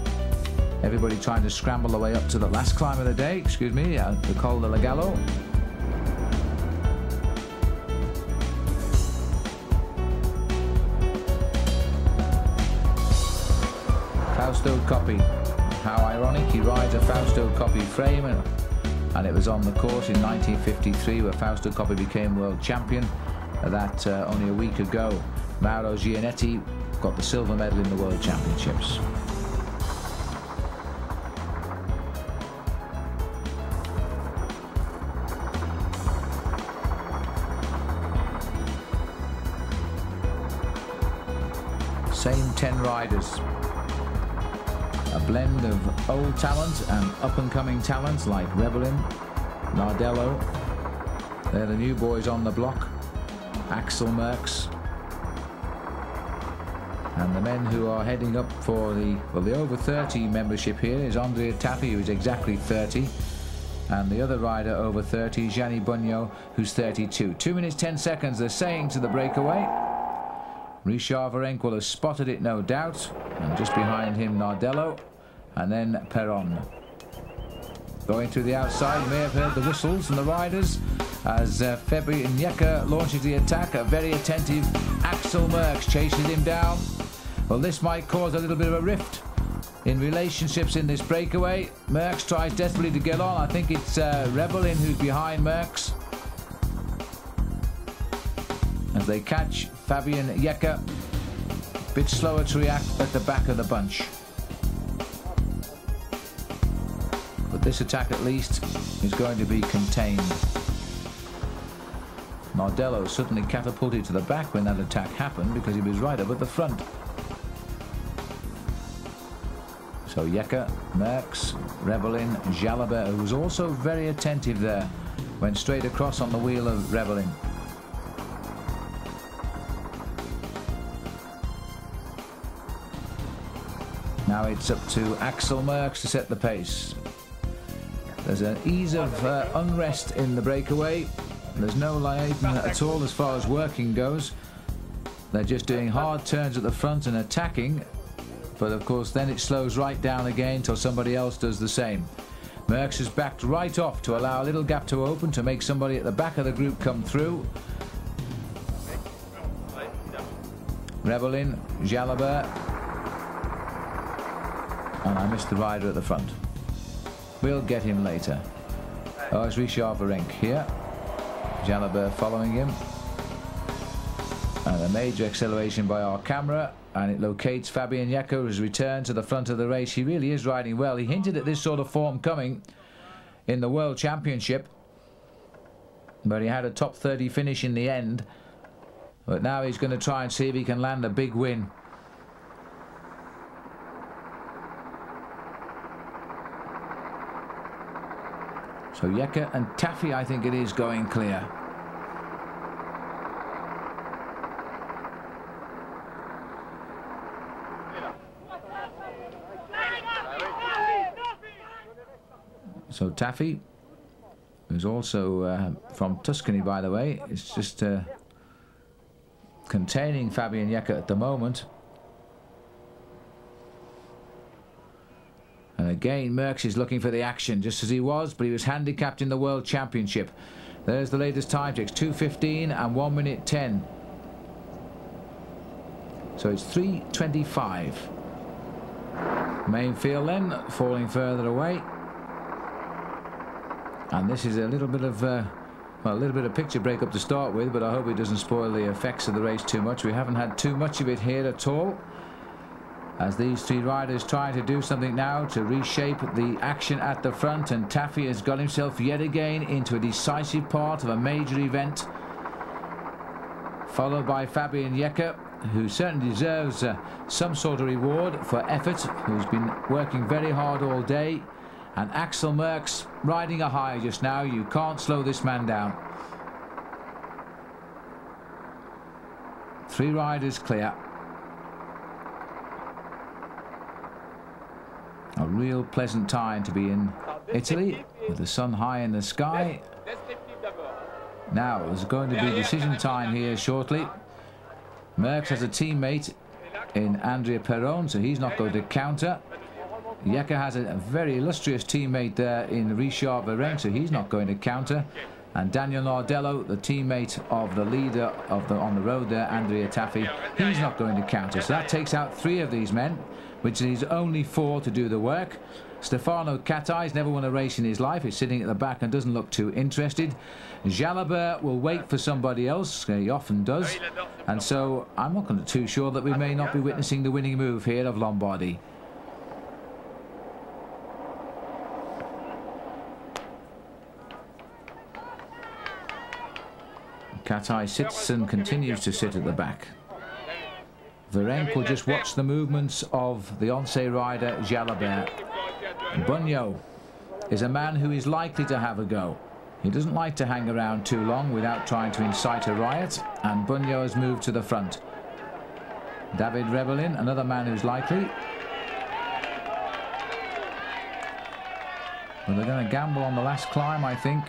Everybody trying to scramble their way up to the last climb of the day, the Col de la Gallo. Fausto Coppi. How ironic, he rides a Fausto Coppi frame, and it was on the course in 1953 where Fausto Coppi became world champion. That only a week ago. Mauro Gianetti got the silver medal in the World Championships. Same 10 riders. A blend of old talent and up-and-coming talents like Rebellin, Nardello. They're the new boys on the block. Axel Merckx. And the men who are heading up for the over 30 membership here is Andrea Tafi, who is exactly 30. And the other rider over 30, Gianni Bugno, who's 32. 2 minutes 10 seconds, they're saying to the breakaway. Richard Ferenc will have spotted it, no doubt. And just behind him, Nardello. And then Perron. Going through the outside, you may have heard the whistles from the riders as Fabien Yecker launches the attack. A very attentive Axel Merckx chases him down. Well, this might cause a little bit of a rift in relationships in this breakaway. Merckx tries desperately to get on. I think it's Rebellin who's behind Merckx. As they catch Fabien Yecker, a bit slower to react at the back of the bunch. But this attack at least is going to be contained. Nardello suddenly catapulted to the back when that attack happened because he was right up at the front. So Yecker, Merckx, Rebellin, Jalabert, who was also very attentive there, went straight across on the wheel of Rebellin. Now it's up to Axel Merckx to set the pace. There's an ease of unrest in the breakaway. There's no liaison at all as far as working goes. They're just doing hard turns at the front and attacking. But of course then it slows right down again until somebody else does the same. Merckx has backed right off to allow a little gap to open to make somebody at the back of the group come through. Rebellin, Jalabert. And I missed the rider at the front. We'll get him later. Oh, it's Richard Ferenc here. Jalabert following him. And a major acceleration by our camera. And it locates Fabien Yecker, who's returned to the front of the race. He really is riding well. He hinted at this sort of form coming in the World Championship, but he had a top 30 finish in the end. But now he's going to try and see if he can land a big win. So Yeka and Tafi, I think it is, going clear. So Tafi, who's also from Tuscany, by the way, is just containing Fabian Yeka at the moment. And again, Merckx is looking for the action, just as he was, but he was handicapped in the World Championship. There's the latest time checks, 2:15 and 1 minute 10. So it's 3:25. Main field then, falling further away. And this is a little bit of well, a little bit of picture break-up to start with, but I hope it doesn't spoil the effects of the race too much. We haven't had too much of it here at all, as these three riders try to do something now to reshape the action at the front, and Tafi has got himself yet again into a decisive part of a major event, followed by Fabian Yeka, who certainly deserves some sort of reward for effort, who's been working very hard all day. And Axel Merckx riding a high just now. You can't slow this man down. 3 riders clear. A real pleasant time to be in Italy, with the sun high in the sky. Now there's going to be decision time here shortly. Merckx has a teammate in Andrea Tafi, so he's not going to counter. Yeka has a very illustrious teammate there in Richard Virenque, so he's not going to counter. And Daniel Nardello, the teammate of the leader of on the road there, Andrea Tafi, he's not going to counter. So that takes out 3 of these men, which is only 4 to do the work. Stefano Catai's never won a race in his life. He's sitting at the back and doesn't look too interested. Jalabert will wait for somebody else. He often does. And so I'm not too sure that we may not be witnessing the winning move here of Lombardia. Catai sits and continues to sit at the back. Virenque will just watch the movements of the Once rider Jalabert. Bunyo is a man who is likely to have a go. He doesn't like to hang around too long without trying to incite a riot, and Bunyo has moved to the front. David Rebellin, another man who's likely. But they're going to gamble on the last climb, I think.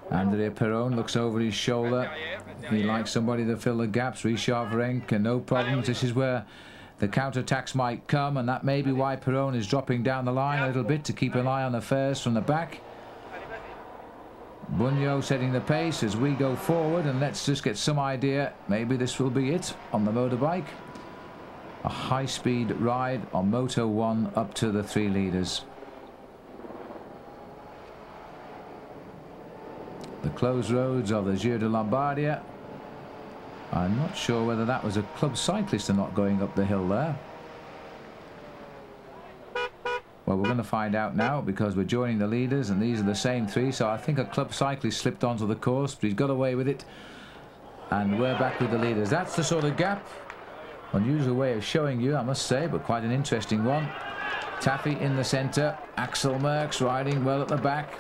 Andrea Tafi looks over his shoulder. He likes somebody to fill the gaps. Richard Virenque, no problems. This is where the counter-attacks might come, and that may be why Tafi is dropping down the line a little bit to keep an eye on affairs from the back. Bunyo setting the pace as we go forward, and let's just get some idea. Maybe this will be it on the motorbike. A high-speed ride on Moto 1 up to the 3 leaders. The closed roads of the Giro de Lombardia. I'm not sure whether that was a club cyclist or not going up the hill there. Well, we're going to find out now, because we're joining the leaders and these are the same 3, so I think a club cyclist slipped onto the course, but he's got away with it, and we're back with the leaders. That's the sort of gap. Unusual way of showing you, I must say, but quite an interesting one. Tafi in the centre, Axel Merckx riding well at the back.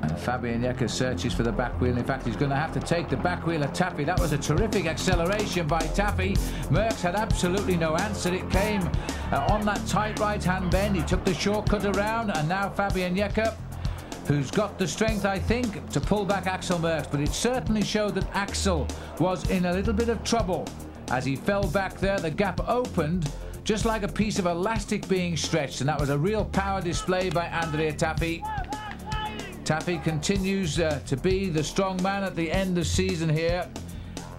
And Fabian Yeka searches for the back wheel. In fact, he's going to have to take the back wheel of Tafi. That was a terrific acceleration by Tafi. Merckx had absolutely no answer. It came on that tight right-hand bend. He took the shortcut around, and now Fabian Yeka, who's got the strength, I think, to pull back Axel Merckx. But it certainly showed that Axel was in a little bit of trouble. As he fell back there, the gap opened just like a piece of elastic being stretched, and that was a real power display by Andrea Tafi. Tafi continues to be the strong man at the end of season here.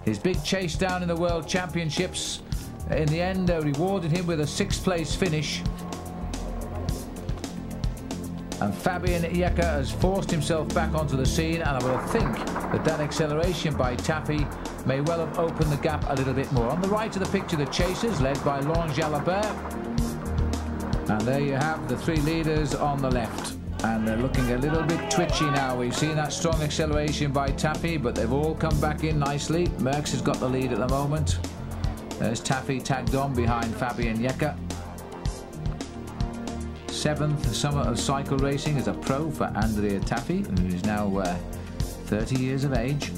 His big chase down in the World Championships in the end rewarded him with a 6th place finish. And Fabian Yeka has forced himself back onto the scene, and I will think that that acceleration by Tafi may well have opened the gap a little bit more. On the right of the picture, the chasers led by Laurent Jalabert. And there you have the 3 leaders on the left. And they're looking a little bit twitchy now. We've seen that strong acceleration by Tafi, but they've all come back in nicely. Merckx has got the lead at the moment. There's Tafi tagged on behind Fabian Jekke. 7th summer of cycle racing as a pro for Andrea Tafi, who is now 30 years of age,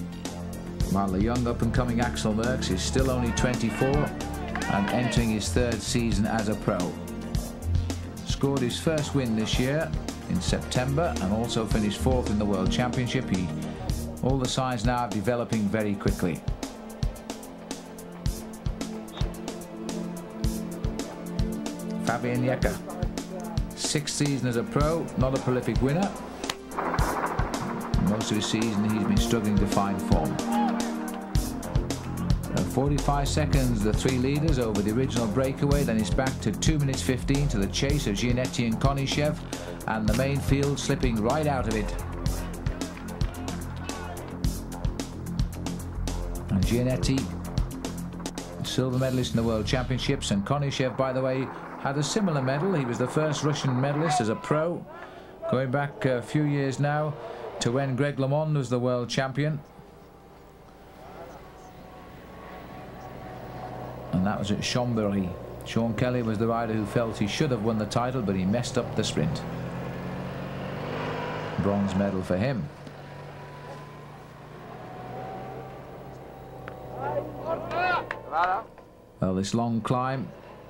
while the young up-and-coming Axel Merckx is still only 24 and entering his 3rd season as a pro. Scored his first win this year in September and also finished 4th in the World Championship. All the signs now are developing very quickly. Fabian Jekke, 6th season as a pro, not a prolific winner. Most of his season he's been struggling to find form. 45 seconds, the 3 leaders over the original breakaway, then it's back to 2 minutes 15 to the chase of Gianetti and Konishev, and the main field slipping right out of it. And Gianetti, silver medalist in the World Championships, and Konishev, by the way, had a similar medal. He was the first Russian medalist as a pro, going back a few years now to when Greg LeMond was the world champion. And that was at Chambéry. Sean Kelly was the rider who felt he should have won the title, but he messed up the sprint. Bronze medal for him. Well, this long climb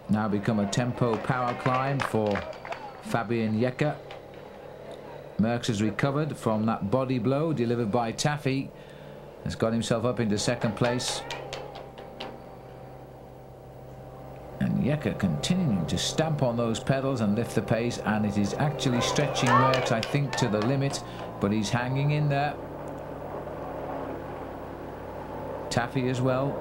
now become a tempo power climb for Fabian Jekke. Merckx has recovered from that body blow delivered by Tafi. Has got himself up into 2nd place. And Jekke continuing to stamp on those pedals and lift the pace, and it is actually stretching Merckx, I think, to the limit, but he's hanging in there. Tafi as well.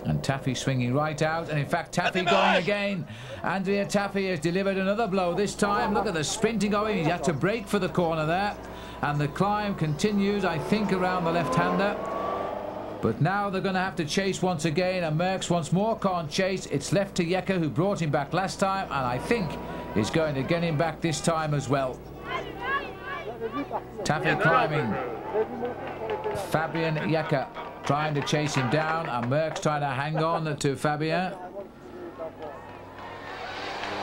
And Tafi swinging right out, and in fact Tafi going again. Andrea Tafi has delivered another blow this time. Look at the sprinting going. He had to brake for the corner there, and the climb continues, I think, around the left-hander. But now they're going to have to chase once again, and Merckx once more can't chase. It's left to Jekke, who brought him back last time, and I think is going to get him back this time as well. Tafi climbing. Fabian Jekke trying to chase him down, and Merckx trying to hang on to Fabian.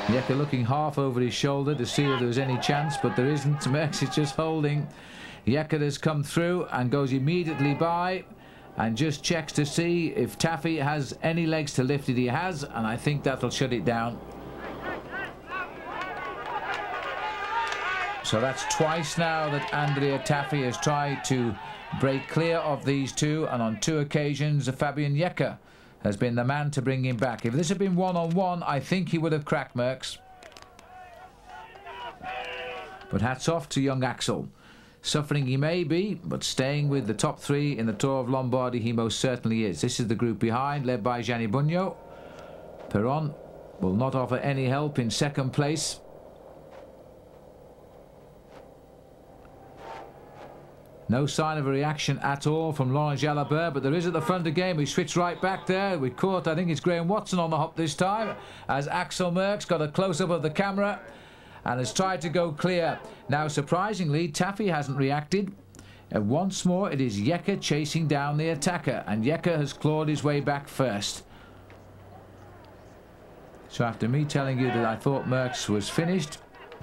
Jekke looking half over his shoulder to see if there was any chance, but there isn't. Merckx is just holding. Jekke has come through and goes immediately by, and just checks to see if Tafi has any legs to lift it. He has, and I think that'll shut it down. So that's twice now that Andrea Tafi has tried to break clear of these two, and on 2 occasions Fabian Jekke has been the man to bring him back. If this had been one-on-one, I think he would have cracked Merckx. But hats off to young Axel. Suffering he may be, but staying with the top 3 in the Tour of Lombardy he most certainly is. This is the group behind, led by Gianni Bugno. Perron will not offer any help in 2nd place. No sign of a reaction at all from Laurent Jalabert, but there is at the front again. We switch right back there. We caught, I think it's Graham Watson on the hop this time, as Axel Merckx got a close-up of the camera and has tried to go clear. Now, surprisingly, Tafi hasn't reacted. And once more, it is Jekke chasing down the attacker, and Jekke has clawed his way back first. So after me telling you that I thought Merckx was finished,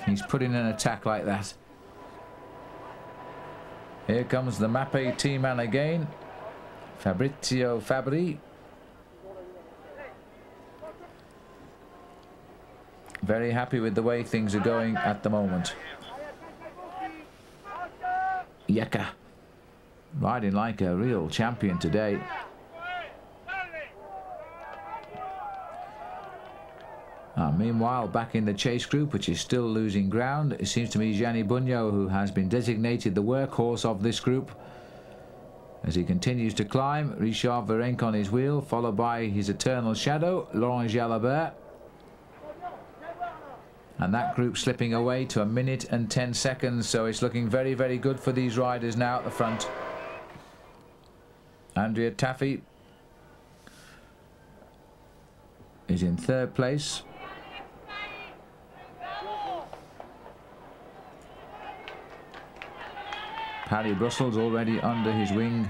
he's put in an attack like that. Here comes the Mapei team man again, Fabrizio Fabri. Very happy with the way things are going at the moment. Jekke riding like a real champion today. Meanwhile, back in the chase group, which is still losing ground, it seems to me Gianni Bugno who has been designated the workhorse of this group. As he continues to climb, Richard Virenque on his wheel, followed by his eternal shadow, Laurent Jalabert. And that group slipping away to 1 minute and 10 seconds, so it's looking very, very good for these riders now at the front. Andrea Tafi is in 3rd place. Harry Brussels already under his wing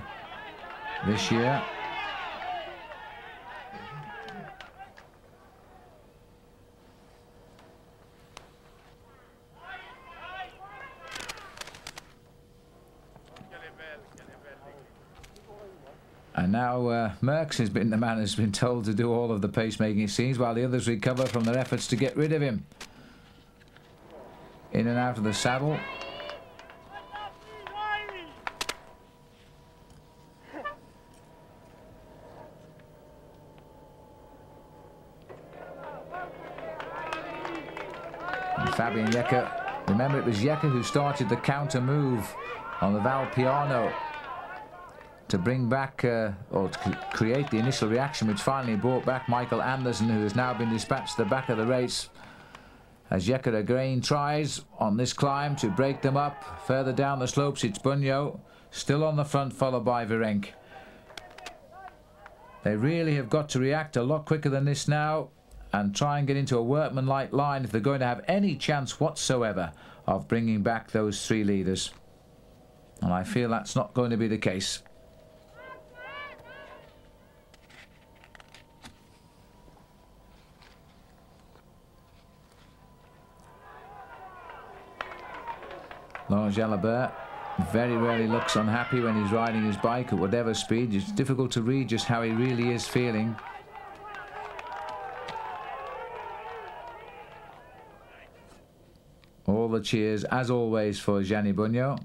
this year. And now Merckx has been the man who's been told to do all of the pacemaking, it seems, while the others recover from their efforts to get rid of him. In and out of the saddle. And Fabian Jekker, remember it was Jekker who started the counter move on the Val Piano to bring back, or to create the initial reaction which finally brought back Michael Anderson, who has now been dispatched to the back of the race. As Jekker again tries on this climb to break them up. Further down the slopes it's Bunyo, still on the front, followed by Virenque. They really have got to react a lot quicker than this now and try and get into a workmanlike line if they're going to have any chance whatsoever of bringing back those three leaders. And I feel that's not going to be the case. Laurent Jalabert very rarely looks unhappy when he's riding his bike at whatever speed. It's difficult to read just how he really is feeling. All the cheers, as always, for Gianni Bunyo.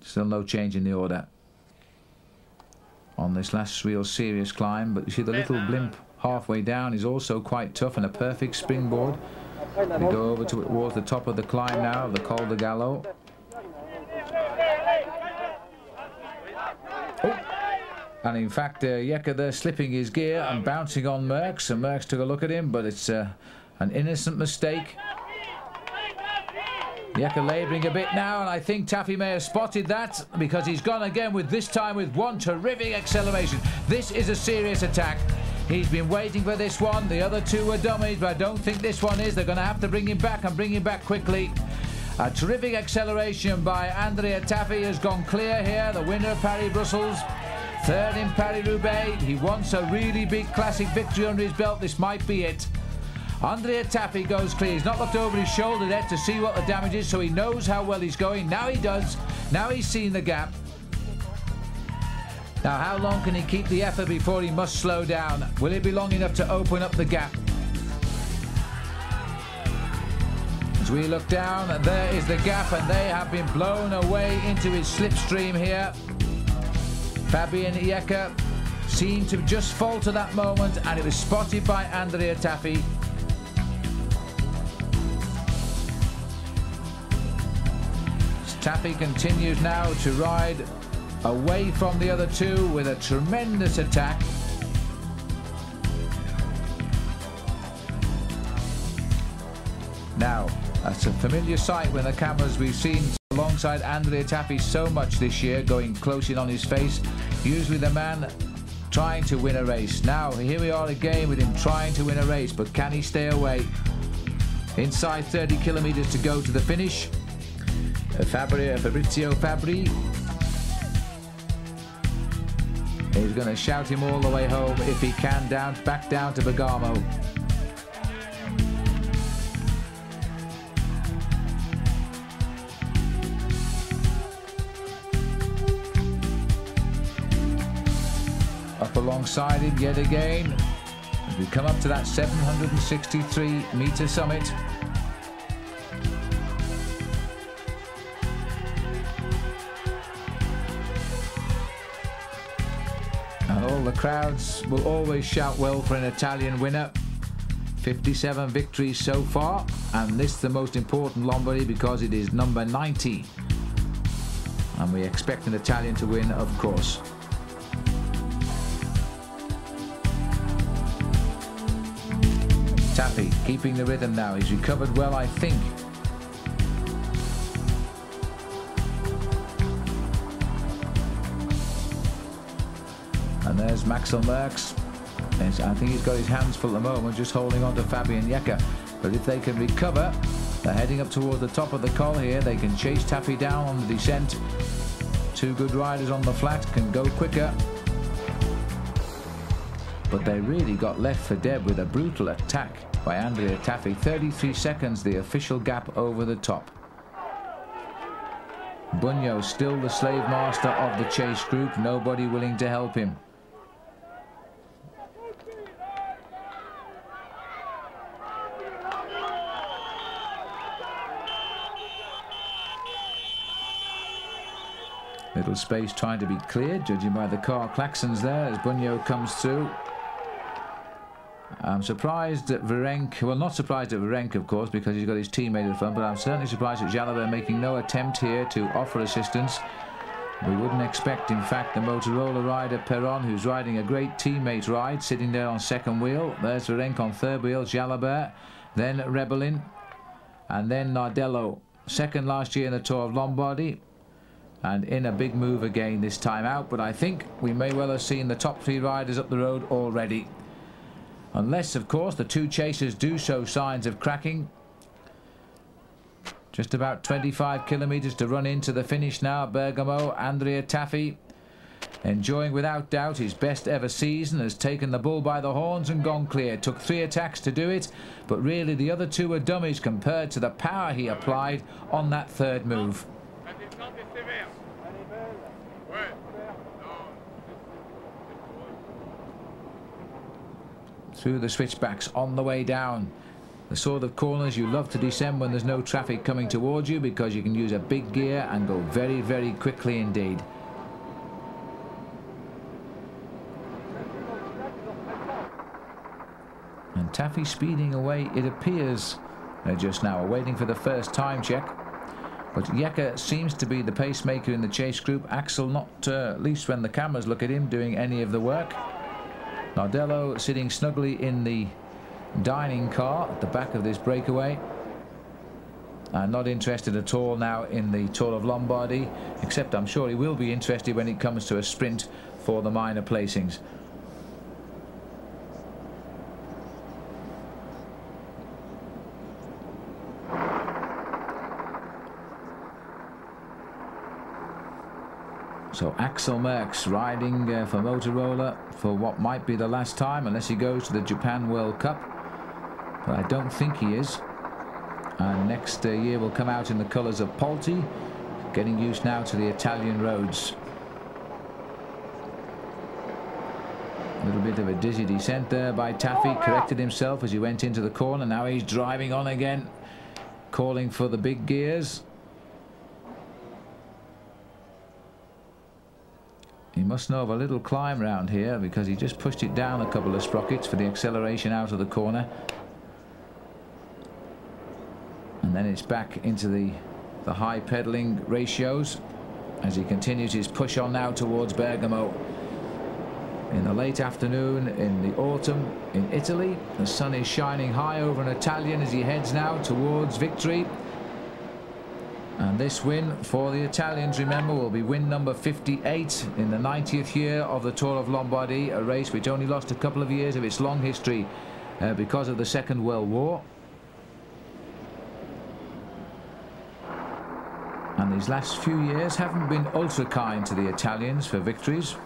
Still no change in the order on this last real serious climb, but you see the little blimp halfway down is also quite tough and a perfect springboard. We go over towards the top of the climb now of the Col de Gallo. Oh. And in fact Jekker there slipping his gear and bouncing on Merckx, and Merckx took a look at him, but it's an innocent mistake. Jekker labouring a bit now, and I think Tafi may have spotted that, because he's gone again with this time with one terrific acceleration. This is a serious attack. He's been waiting for this one. The other two were dummies, but I don't think this one is. They're going to have to bring him back, and bring him back quickly. A terrific acceleration by Andrea Tafi has gone clear here, the winner of Paris-Brussels. Third in Paris-Roubaix. He wants a really big classic victory under his belt. This might be it. Andrea Tafi goes clear. He's not looked over his shoulder yet to see what the damage is, so he knows how well he's going. Now he does. Now he's seen the gap. Now, how long can he keep the effort before he must slow down? Will it be long enough to open up the gap? As we look down, there is the gap, and they have been blown away into his slipstream here. Fabian Jekker seemed to just falter that moment, and it was spotted by Andrea Tafi. Tafi continues now to ride away from the other two with a tremendous attack. Now, that's a familiar sight when the cameras we've seen alongside Andrea Tafi so much this year, going close in on his face. Usually the man trying to win a race. Now, here we are again with him trying to win a race, but can he stay away? Inside 30 kilometres to go to the finish. Fabrizio Fabri is going to shout him all the way home if he can, back down to Bergamo. Up alongside him yet again as we come up to that 763-metre summit. And all the crowds will always shout well for an Italian winner. 57 victories so far, and this the most important Lombardy because it is number 90. And we expect an Italian to win, of course. Tafi keeping the rhythm now. He's recovered well, I think. And there's Maxel Merckx. I think he's got his hands full at the moment, just holding on to Fabian Jekker. But if they can recover, they're heading up towards the top of the col here. They can chase Tafi down on the descent. Two good riders on the flat can go quicker. But they really got left for dead with a brutal attack by Andrea Tafi. 33 seconds, the official gap over the top. Bunyo still the slave master of the chase group, nobody willing to help him. Little space trying to be cleared, judging by the car klaxons there as Bunyo comes through. I'm surprised at Virenque, well, not surprised at Virenque, of course, because he's got his teammate at the front, but I'm certainly surprised at Jalabert making no attempt here to offer assistance. We wouldn't expect, in fact, the Motorola rider Perron, who's riding a great teammate ride, sitting there on second wheel. There's Virenque on third wheel, Jalabert, then Rebellin, and then Nardello, second last year in the Tour of Lombardy, and in a big move again this time out. But I think we may well have seen the top three riders up the road already. Unless, of course, the two chasers do show signs of cracking. Just about 25 kilometres to run into the finish now. Bergamo, Andrea Tafi, enjoying without doubt his best ever season, has taken the bull by the horns and gone clear. Took 3 attacks to do it, but really the other two were dummies compared to the power he applied on that third move. Through the switchbacks on the way down. The sort of corners you love to descend when there's no traffic coming towards you, because you can use a big gear and go very, very quickly indeed. And Tafi speeding away, it appears. They're just now waiting for the first time check. But Jekke seems to be the pacemaker in the chase group. Axel not, at least when the cameras look at him, doing any of the work. Nardello sitting snugly in the dining car at the back of this breakaway, and not interested at all now in the Tour of Lombardy, except I'm sure he will be interested when it comes to a sprint for the minor placings. So Axel Merckx riding for Motorola for what might be the last time, unless he goes to the Japan World Cup. But I don't think he is. And next year will come out in the colours of Polti, getting used now to the Italian roads. A little bit of a dizzy descent there by Tafi, corrected himself as he went into the corner. Now he's driving on again, calling for the big gears. He must know of a little climb round here, because he just pushed it down a couple of sprockets for the acceleration out of the corner. And then it's back into the high pedalling ratios as he continues his push on now towards Bergamo. In the late afternoon, in the autumn, in Italy, the sun is shining high over an Italian as he heads now towards victory. And this win for the Italians, remember, will be win number 58 in the 90th year of the Tour of Lombardy, a race which only lost a couple of years of its long history because of the Second World War. And these last few years haven't been ultra kind to the Italians for victories.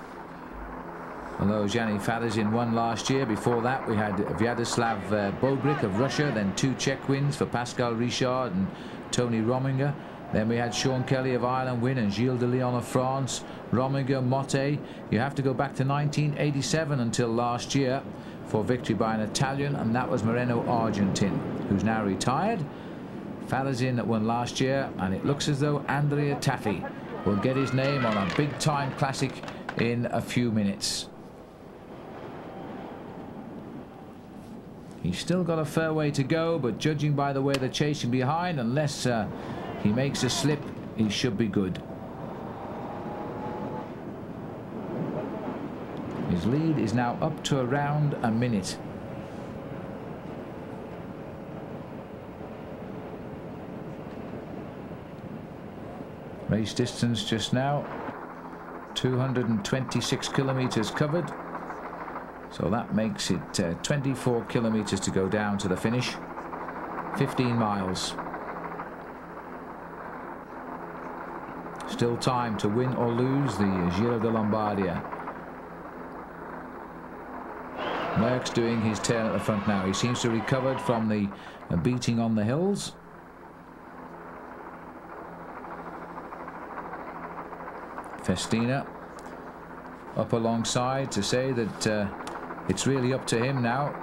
Although Gianni Fadazin won last year, before that we had Vyacheslav Bobrik of Russia, then 2 Czech wins for Pascal Richard and Tony Rominger. Then we had Sean Kelly of Ireland win and Gilles de Leon of France, Rominger, Motte. You have to go back to 1987 until last year for victory by an Italian, and that was Moreno Argentin, who's now retired. Fadazin that won last year, and it looks as though Andrea Tafi will get his name on a big-time classic in a few minutes. He's still got a fair way to go, but judging by the way they're chasing behind, unless he makes a slip, he should be good. His lead is now up to around a minute. Race distance just now, 226 kilometres covered. So that makes it 24 kilometres to go down to the finish. 15 miles. Still time to win or lose the Giro de Lombardia. Merckx doing his turn at the front now. He seems to have recovered from the beating on the hills. Festina up alongside to say that it's really up to him now,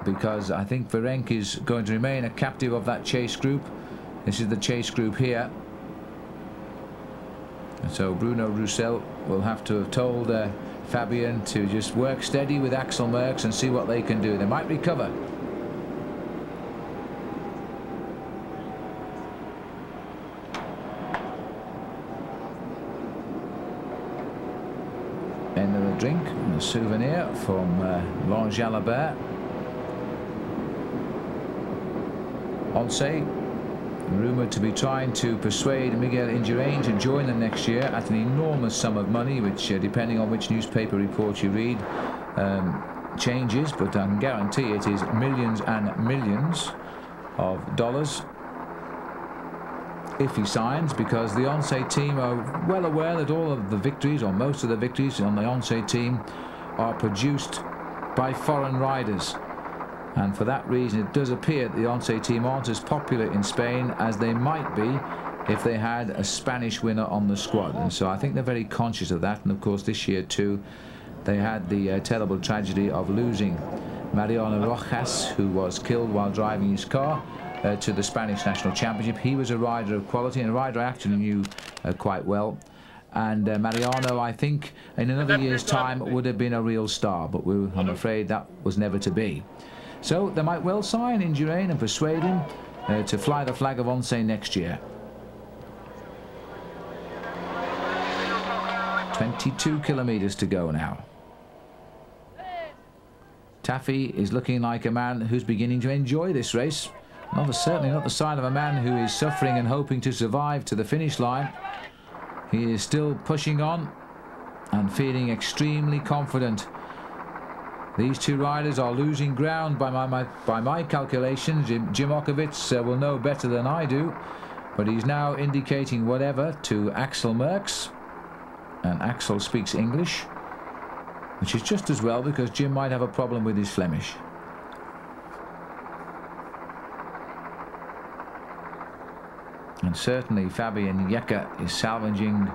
because I think Virenque is going to remain a captive of that chase group. This is the chase group here. And so Bruno Roussel will have to have told Fabian to just work steady with Axel Merckx and see what they can do. They might recover. End of the drink and a souvenir from Lange-Jalabert. Oncé rumoured to be trying to persuade Miguel Indurain to join them next year at an enormous sum of money, which depending on which newspaper report you read changes, but I can guarantee it is millions and millions of dollars if he signs, because the Oncé team are well aware that all of the victories, or most of the victories on the Oncé team, are produced by foreign riders. And for that reason it does appear that the Oncé team aren't as popular in Spain as they might be if they had a Spanish winner on the squad. And so I think they're very conscious of that. And of course this year too they had the terrible tragedy of losing Mariano Rojas, who was killed while driving his car to the Spanish National Championship. He was a rider of quality, and a rider I actually knew quite well. And Mariano, I think, in another year's time would have been a real star, but I'm afraid that was never to be. So they might well sign Indurain and persuade him to fly the flag of Oncé next year. 22 kilometres to go now. Tafi is looking like a man who's beginning to enjoy this race. Certainly not the sign of a man who is suffering and hoping to survive to the finish line. He is still pushing on and feeling extremely confident. These two riders are losing ground by my calculations. Jim Okovits will know better than I do, but he's now indicating whatever to Axel Merckx, and Axel speaks English, which is just as well, because Jim might have a problem with his Flemish. And certainly Fabian Jekke is salvaging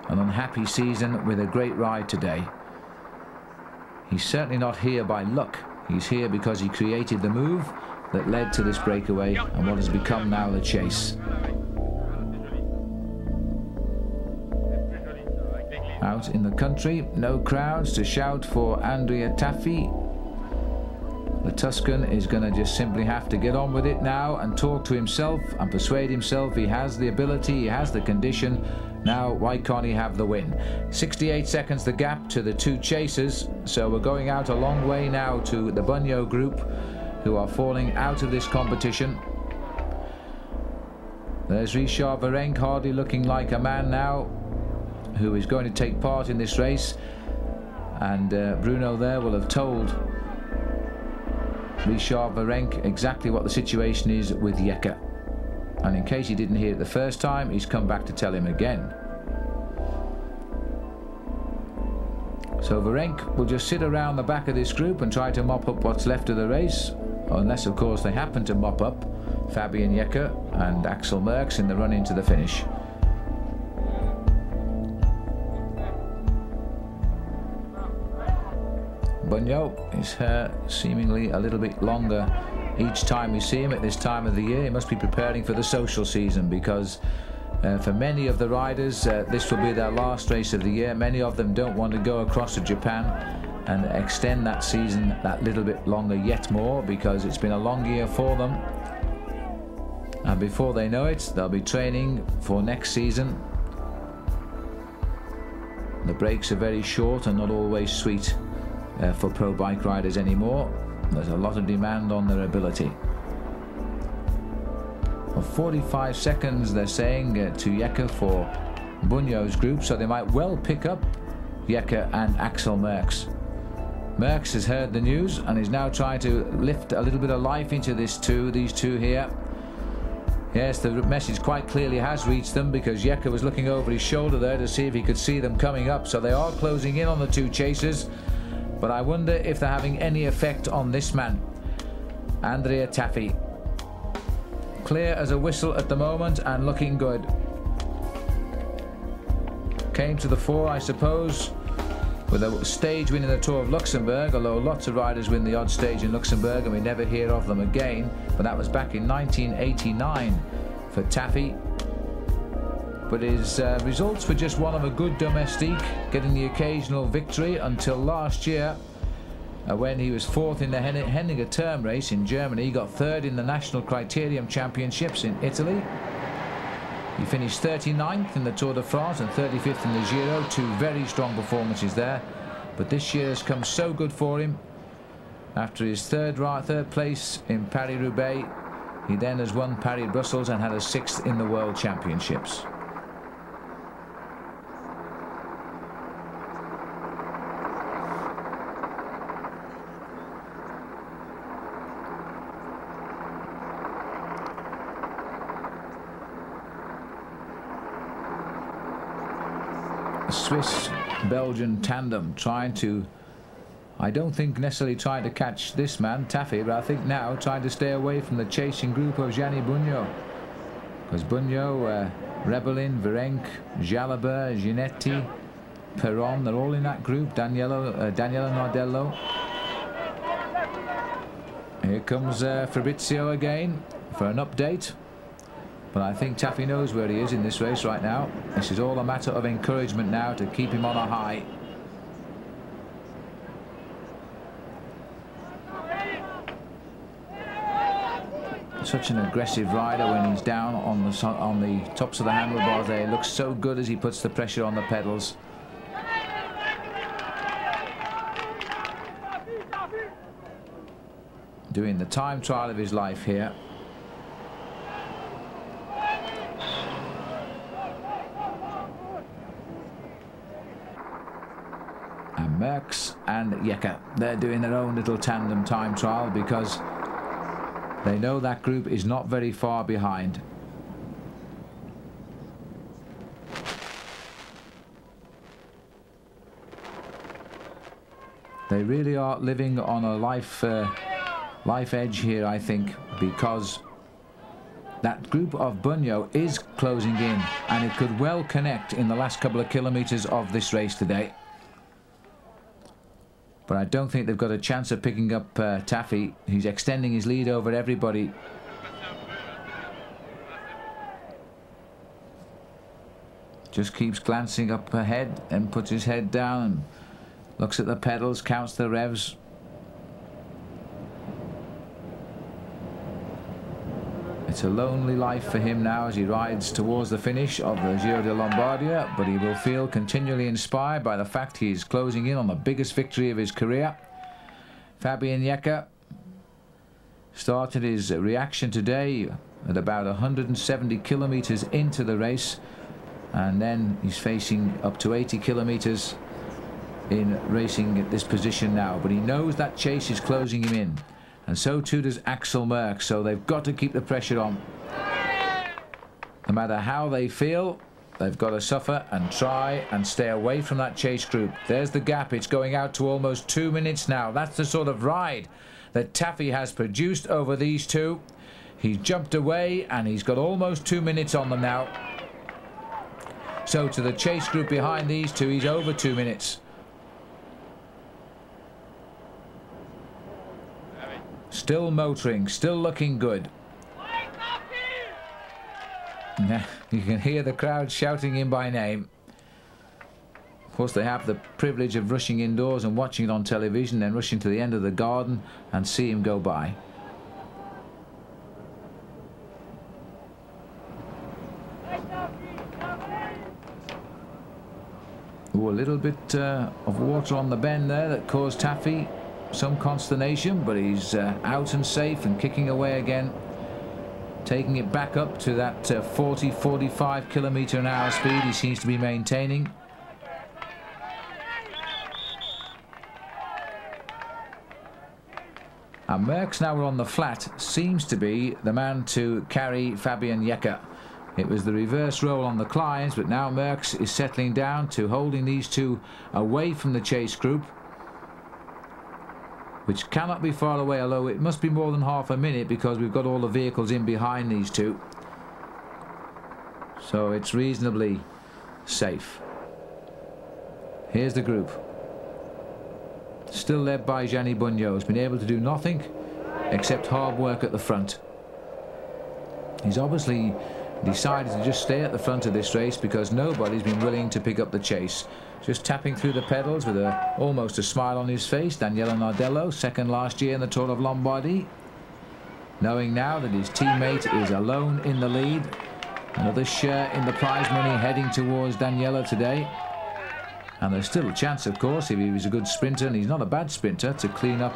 an unhappy season with a great ride today. He's certainly not here by luck. He's here because he created the move that led to this breakaway and what has become now the chase. Out in the country, no crowds to shout for Andrea Tafi. The Tuscan is going to just simply have to get on with it now and talk to himself and persuade himself he has the ability, he has the condition. Now, why can't he have the win? 68 seconds the gap to the two chasers, so we're going out a long way now to the Bunyo group, who are falling out of this competition. There's Richard Virenque, hardly looking like a man now, who is going to take part in this race, and Bruno there will have told Richard Virenque exactly what the situation is with Jekke. And in case he didn't hear it the first time, he's come back to tell him again. So Virenque will just sit around the back of this group and try to mop up what's left of the race, unless of course they happen to mop up Fabian Jekke and Axel Merckx in the run into the finish. Bunyo, his hair seemingly a little bit longer each time we see him at this time of the year. He must be preparing for the social season, because for many of the riders this will be their last race of the year. Many of them don't want to go across to Japan and extend that season that little bit longer yet more, because it's been a long year for them, and before they know it they'll be training for next season. The breaks are very short and not always sweet for pro bike riders anymore. There's a lot of demand on their ability. Well, 45 seconds they're saying to Jekke for Bunyo's group, so they might well pick up Jekke and Axel Merckx. Merckx has heard the news and is now trying to lift a little bit of life into these two here. Yes, the message quite clearly has reached them, because Jeka was looking over his shoulder there to see if he could see them coming up. So they are closing in on the two chasers, but I wonder if they're having any effect on this man, Andrea Tafi. Clear as a whistle at the moment and looking good. Came to the fore, I suppose, with a stage win in the Tour of Luxembourg, although lots of riders win the odd stage in Luxembourg and we never hear of them again. But that was back in 1989 for Tafi. But his results were just one of a good domestique, getting the occasional victory until last year, when he was fourth in the Henninger term race in Germany. He got third in the National Criterium Championships in Italy. He finished 39th in the Tour de France and 35th in the Giro. Two very strong performances there. But this year has come so good for him. After his third place in Paris-Roubaix, he then has won Paris-Brussels and had a sixth in the World Championships. Swiss-Belgian tandem trying to, I don't think necessarily trying to catch this man, Tafi, but I think now trying to stay away from the chasing group of Gianni Bugno. Because Bugno, Rebellin, Virenque, Jalabert, Ginetti, Perron, they're all in that group. Daniela Nardello. Here comes Fabrizio again for an update. But I think Tafi knows where he is in this race right now. This is all a matter of encouragement now to keep him on a high. Such an aggressive rider when he's down on the tops of the handlebars there. He looks so good as he puts the pressure on the pedals. Doing the time trial of his life here. Merckx and Jeka, they're doing their own little tandem time trial because they know that group is not very far behind. They really are living on a life edge here, I think, because that group of Bugno is closing in and it could well connect in the last couple of kilometres of this race today. But I don't think they've got a chance of picking up Tafi. He's extending his lead over everybody. Just keeps glancing up ahead and puts his head down and looks at the pedals, counts the revs. It's a lonely life for him now as he rides towards the finish of the Giro de Lombardia, but he will feel continually inspired by the fact he is closing in on the biggest victory of his career. Fabian Jeka started his reaction today at about 170 kilometers into the race, and then he's facing up to 80 kilometers in racing at this position now, but he knows that chase is closing him in. And so too does Axel Merckx, so they've got to keep the pressure on. No matter how they feel, they've got to suffer and try and stay away from that chase group. There's the gap, it's going out to almost 2 minutes now. That's the sort of ride that Tafi has produced over these two. He's jumped away and he's got almost 2 minutes on them now. So to the chase group behind these two, he's over 2 minutes. Still motoring, still looking good. You can hear the crowd shouting him by name. Of course, they have the privilege of rushing indoors and watching it on television, then rushing to the end of the garden and see him go by. Ooh, a little bit of water on the bend there that caused Tafi some consternation, but he's out and safe and kicking away again, taking it back up to that 40-45 kilometre an hour speed he seems to be maintaining. And Merckx, now we're on the flat, seems to be the man to carry Fabian Jekker. It was the reverse role on the climbs, but now Merckx is settling down to holding these two away from the chase group, which cannot be far away, although it must be more than half a minute because we've got all the vehicles in behind these two. So it's reasonably safe. Here's the group. Still led by Gianni Bugno, who's been able to do nothing except hard work at the front. He's obviously decided to just stay at the front of this race because nobody's been willing to pick up the chase. Just tapping through the pedals with almost a smile on his face, Daniele Nardello, second last year in the Tour of Lombardy, knowing now that his teammate is alone in the lead. Another share in the prize money heading towards Daniele today. And there's still a chance, of course, if he was a good sprinter, and he's not a bad sprinter, to clean up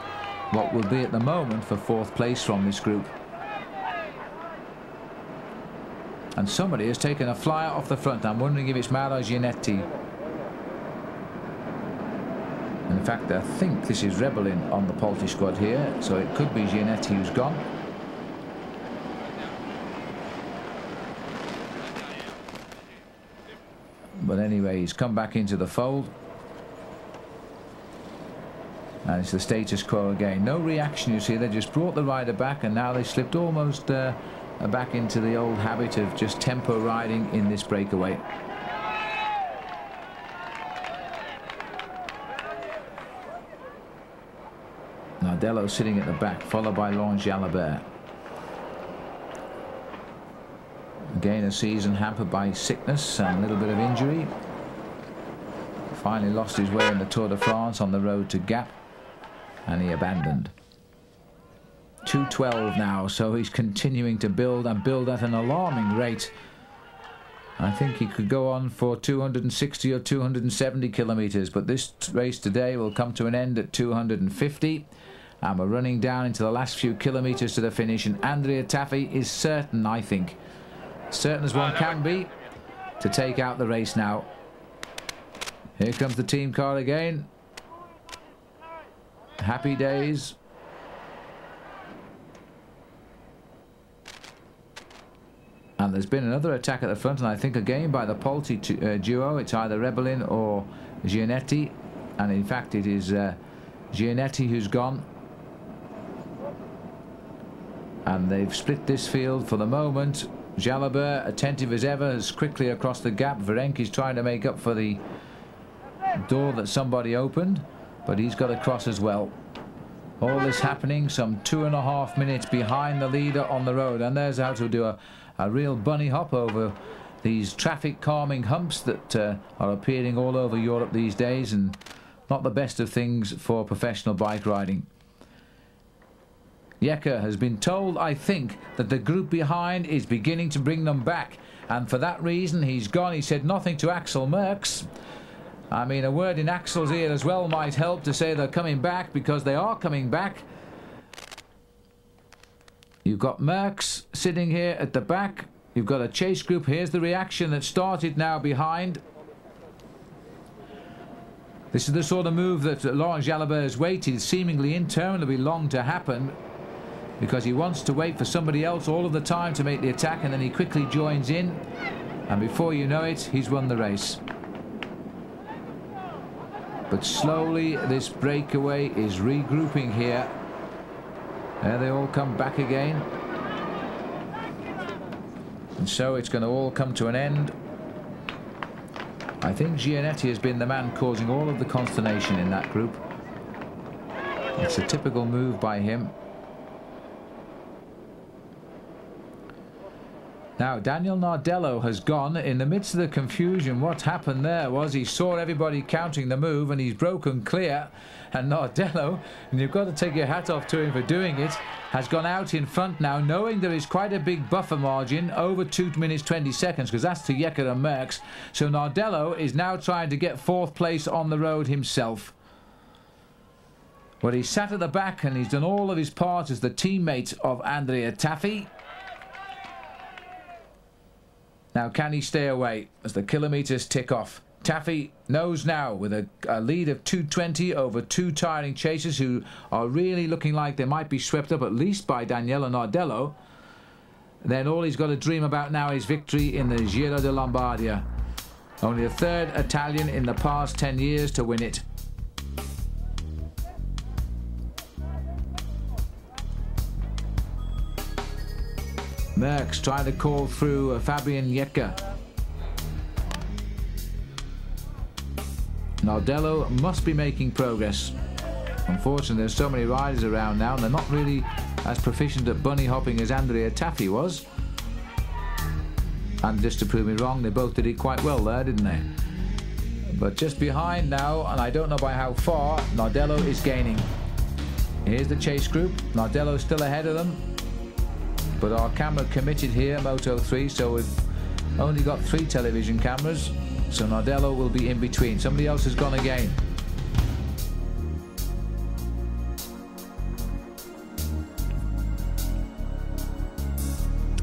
what will be at the moment for fourth place from this group. And somebody has taken a flyer off the front. I'm wondering if it's Mauro Gianetti. In fact, I think this is Rebellin on the Polti squad here, so it could be Gianetti who's gone. But anyway, he's come back into the fold. And it's the status quo again. No reaction, you see. They just brought the rider back, and now they slipped almost back into the old habit of just tempo riding in this breakaway. Nardello sitting at the back, followed by Laurent Jalabert. Again, a season hampered by sickness and a little bit of injury. Finally lost his way in the Tour de France on the road to Gap, and he abandoned. 2:12 now, so he's continuing to build and build at an alarming rate. I think he could go on for 260 or 270 kilometres, but this race today will come to an end at 250, and we're running down into the last few kilometres to the finish, and Andrea Tafi is certain, I think, certain as one can be, to take out the race now. Here comes the team car again. Happy days. And there's been another attack at the front, and I think again by the Polti duo. It's either Rebellin or Gianetti, and in fact it is Gianetti who's gone. And they've split this field for the moment. Jalabert, attentive as ever, is quickly across the gap. Virenki's trying to make up for the door that somebody opened, but he's got across as well. All this happening some 2.5 minutes behind the leader on the road, and there's how to do a real bunny hop over these traffic calming humps that are appearing all over Europe these days, and not the best of things for professional bike riding. Jekker has been told, I think, that the group behind is beginning to bring them back, and for that reason he's gone. He said nothing to Axel Merckx. I mean, a word in Axel's ear as well might help to say they're coming back, because they are coming back. You've got Merckx sitting here at the back. You've got a chase group. Here's the reaction that started now behind. This is the sort of move that Laurent Jalabert has waited seemingly interminably long to happen, because he wants to wait for somebody else all of the time to make the attack, and then he quickly joins in, and before you know it, he's won the race. But slowly this breakaway is regrouping here. There they all come back again, and so it's going to all come to an end. I think Gianetti has been the man causing all of the consternation in that group. It's a typical move by him. Now, Daniele Nardello has gone. In the midst of the confusion, what happened there was he saw everybody counting the move, and he's broken clear. And Nardello, and you've got to take your hat off to him for doing it, has gone out in front now, knowing there is quite a big buffer margin, over 2 minutes 20 seconds, because that's to Jekker and Merckx. So Nardello is now trying to get fourth place on the road himself. Well, he's sat at the back, and he's done all of his part as the teammate of Andrea Tafi. Now, can he stay away as the kilometres tick off? Tafi knows now, with a lead of 2:20 over two tiring chasers who are really looking like they might be swept up at least by Daniele Nardello, then all he's got to dream about now is victory in the Giro de Lombardia. Only the third Italian in the past 10 years to win it. Merckx trying to call through Fabian Jecker. Nardello must be making progress. Unfortunately, there's so many riders around now, and they're not really as proficient at bunny hopping as Andrea Tafi was. And just to prove me wrong, they both did it quite well there, didn't they? But just behind now, and I don't know by how far, Nardello is gaining. Here's the chase group. Nardello's still ahead of them. But our camera committed here, Moto3, so we've only got 3 television cameras. So Nardello will be in between. Somebody else has gone again.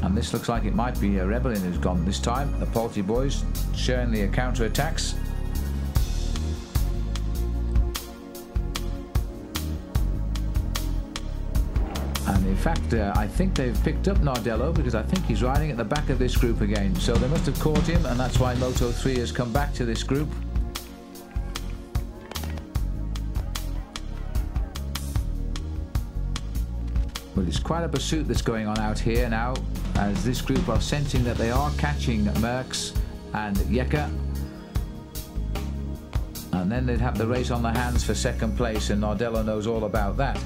And this looks like it might be a Rebellin who's gone this time. The Polti boys sharing the counter-attacks. And in fact, I think they've picked up Nardello, because I think he's riding at the back of this group again. So they must have caught him, and that's why Moto3 has come back to this group. But it's quite a pursuit that's going on out here now, as this group are sensing that they are catching Merckx and Jecker. And then they'd have the race on their hands for second place, and Nardello knows all about that.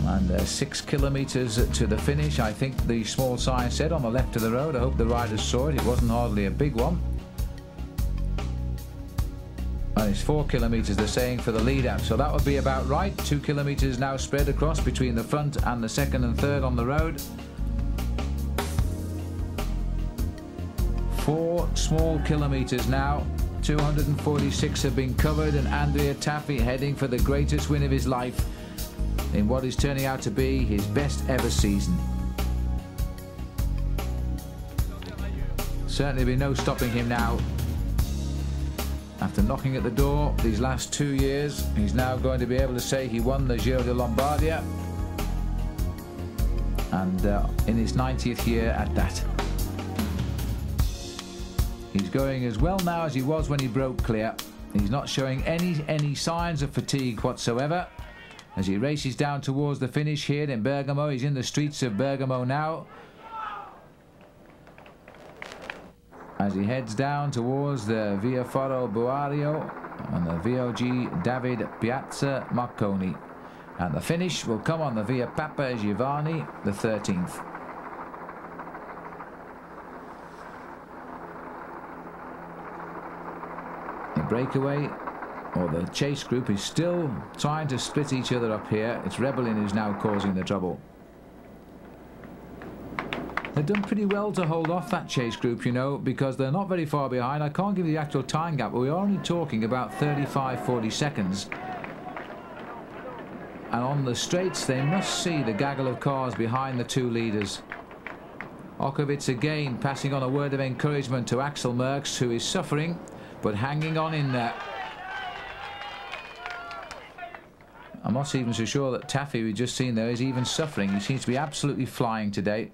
And 6 kilometres to the finish, I think the small sign said, on the left of the road. I hope the riders saw it. It wasn't hardly a big one. And it's 4 kilometres they're saying for the lead out, so that would be about right. 2 kilometres now spread across between the front and the second and third on the road. 4 small kilometres now. 246 have been covered, and Andrea Tafi heading for the greatest win of his life in what is turning out to be his best ever season. Certainly be no stopping him now. After knocking at the door these last 2 years, he's now going to be able to say he won the Giro de Lombardia, and in his 90th year at that. He's going as well now as he was when he broke clear. He's not showing any signs of fatigue whatsoever as he races down towards the finish here in Bergamo. He's in the streets of Bergamo now, as he heads down towards the Via Foro Buario and the VOG David Piazza Marconi. And the finish will come on the Via Papa Giovanni, the 13th. The breakaway, or the chase group, is still trying to split each other up here. It's Rebellin who's now causing the trouble. They've done pretty well to hold off that chase group, you know, because they're not very far behind. I can't give you the actual time gap, but we're only talking about 35-40 seconds. And on the straights, they must see the gaggle of cars behind the 2 leaders. Okovic again passing on a word of encouragement to Axel Merckx, who is suffering, but hanging on in there. I'm not even so sure that Tafi, we've just seen there, is even suffering. He seems to be absolutely flying today.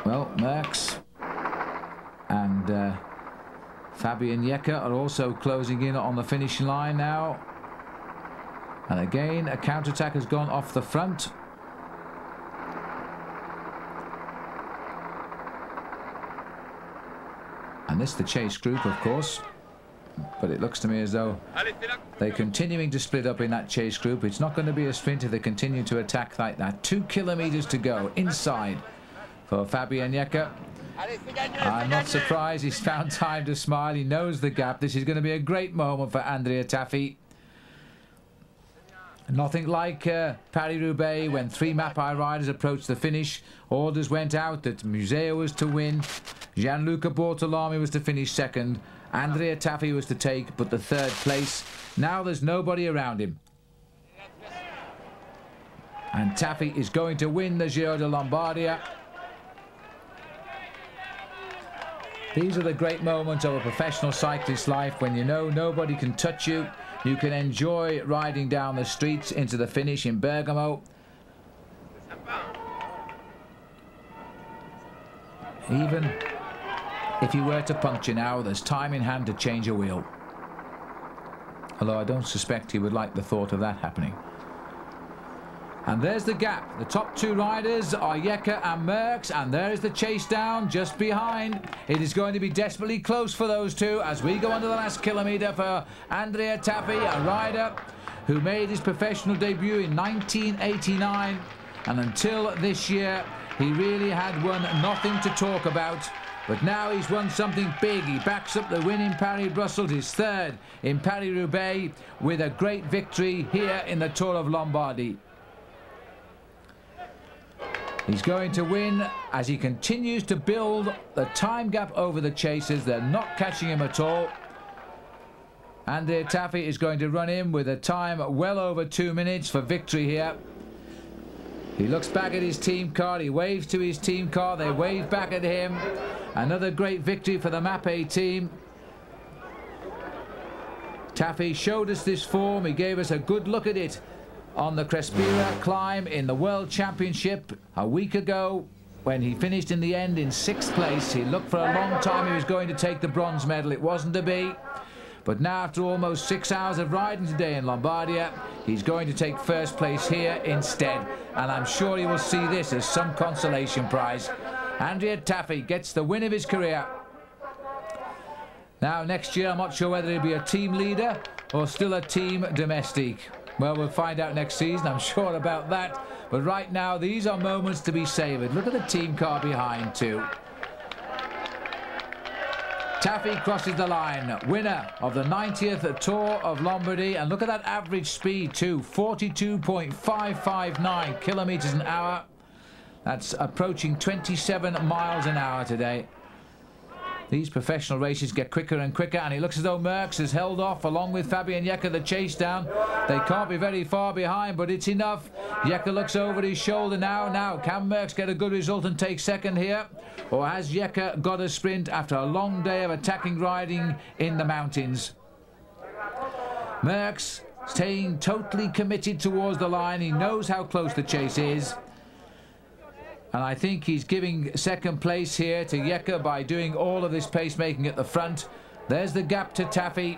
Well, Merckx and Fabian Jecker are also closing in on the finishing line now. And again, a counterattack has gone off the front. And this the chase group, of course. But it looks to me as though they're continuing to split up in that chase group. It's not going to be a sprint if they continue to attack like that. 2 kilometres to go inside for Fabian Jecker. I'm not surprised he's found time to smile. He knows the gap. This is going to be a great moment for Andrea Tafi. Nothing like Paris-Roubaix, when 3 Mapai riders approached the finish. Orders went out that Museo was to win, Gianluca Bortolami was to finish second, Andrea Tafi was to take but the 3rd place. Now there's nobody around him. And Tafi is going to win the Giro de Lombardia. These are the great moments of a professional cyclist's life, when you know nobody can touch you. You can enjoy riding down the streets into the finish in Bergamo. Even if he were to puncture now, there's time in hand to change a wheel. Although I don't suspect he would like the thought of that happening. And there's the gap. The top two riders are Jecke and Merckx, and there is the chase down just behind. It is going to be desperately close for those two as we go under the last kilometre for Andrea Tafi, a rider who made his professional debut in 1989, and until this year he really had won nothing to talk about. But now he's won something big. He backs up the win in Paris-Brussels, his third in Paris-Roubaix, with a great victory here in the Tour of Lombardy. He's going to win as he continues to build the time gap over the chasers. They're not catching him at all. Andrea Tafi is going to run in with a time well over 2 minutes for victory here. He looks back at his team car, he waves to his team car, they wave back at him. Another great victory for the Mappe team. Tafi showed us this form, he gave us a good look at it on the Crespira climb in the World Championship a week ago, when he finished in the end in 6th place. He looked for a long time he was going to take the bronze medal. It wasn't to be. But now, after almost 6 hours of riding today in Lombardia, he's going to take first place here instead. And I'm sure he will see this as some consolation prize. Andrea Tafi gets the win of his career. Now, next year, I'm not sure whether he'll be a team leader or still a team domestique. Well, we'll find out next season, I'm sure about that. But right now, these are moments to be savoured. Look at the team car behind, too. Tafi crosses the line, winner of the 90th Tour of Lombardy. And look at that average speed, too, 42.559 kilometres an hour. That's approaching 27 miles an hour today. These professional races get quicker and quicker, and he looks as though Merckx has held off along with Fabian Jecke the chase down. They can't be very far behind, but it's enough. Jecke looks over his shoulder now. Now, can Merckx get a good result and take second here? Or has Jecke got a sprint after a long day of attacking riding in the mountains? Merckx staying totally committed towards the line. He knows how close the chase is. And I think he's giving second place here to Jecke by doing all of this pacemaking at the front. There's the gap to Tafi.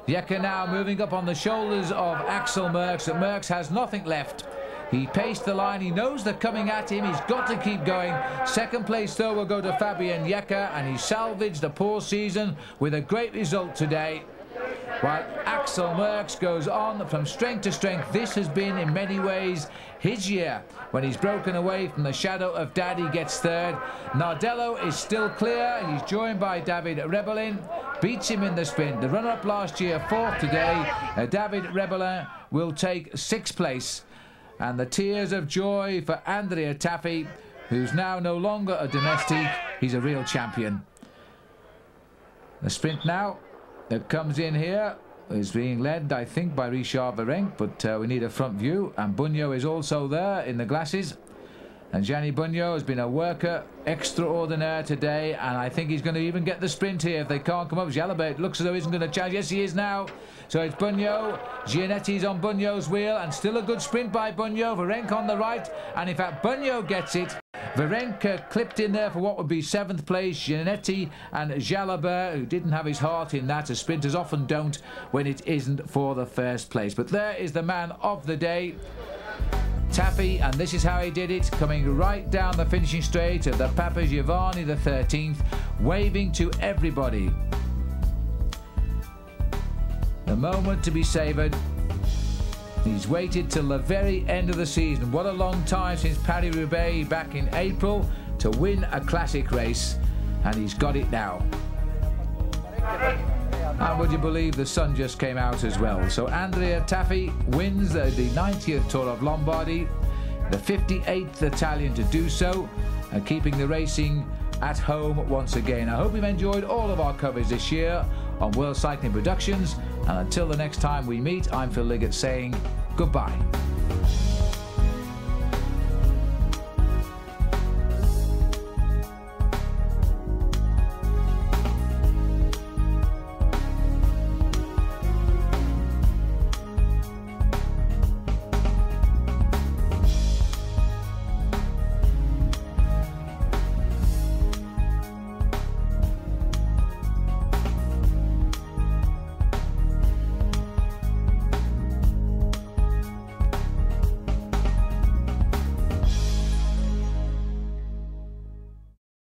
Jecke now moving up on the shoulders of Axel Merckx. And Merckx has nothing left. He paced the line. He knows they're coming at him. He's got to keep going. Second place, though, will go to Fabian Jecke. And he salvaged a poor season with a great result today. While Axel Merckx goes on from strength to strength. This has been, in many ways, his year, when he's broken away from the shadow of Daddy, gets third. Nardello is still clear. He's joined by David Rebellin. Beats him in the sprint. The runner-up last year, fourth today. David Rebellin will take 6th place. And the tears of joy for Andrea Tafi, who's now no longer a domestique. He's a real champion. The sprint now that comes in here is being led, I think, by Richard Virenque, but we need a front view. And Bugno is also there in the glasses. And Gianni Bugno has been a worker extraordinaire today, and I think he's going to even get the sprint here if they can't come up. Jalabert looks as though he isn't going to challenge. Yes, he is now. So it's Bugno. Gianetti's on Bugno's wheel, and still a good sprint by Bugno. Virenque on the right, and in fact, Bugno gets it. Virenque clipped in there for what would be 7th place. Gianetti and Jalabert, who didn't have his heart in that, as sprinters often don't when it isn't for the first place. But there is the man of the day, Tafi, and this is how he did it, coming right down the finishing straight of the Papa Giovanni the 13th, waving to everybody. The moment to be savoured. He's waited till the very end of the season. What a long time since Paris-Roubaix back in April to win a classic race, and he's got it now. And would you believe the sun just came out as well? So Andrea Tafi wins the 90th Tour of Lombardy, the 58th Italian to do so, and keeping the racing at home once again. I hope you've enjoyed all of our coverage this year on World Cycling Productions. And until the next time we meet, I'm Phil Liggett saying goodbye.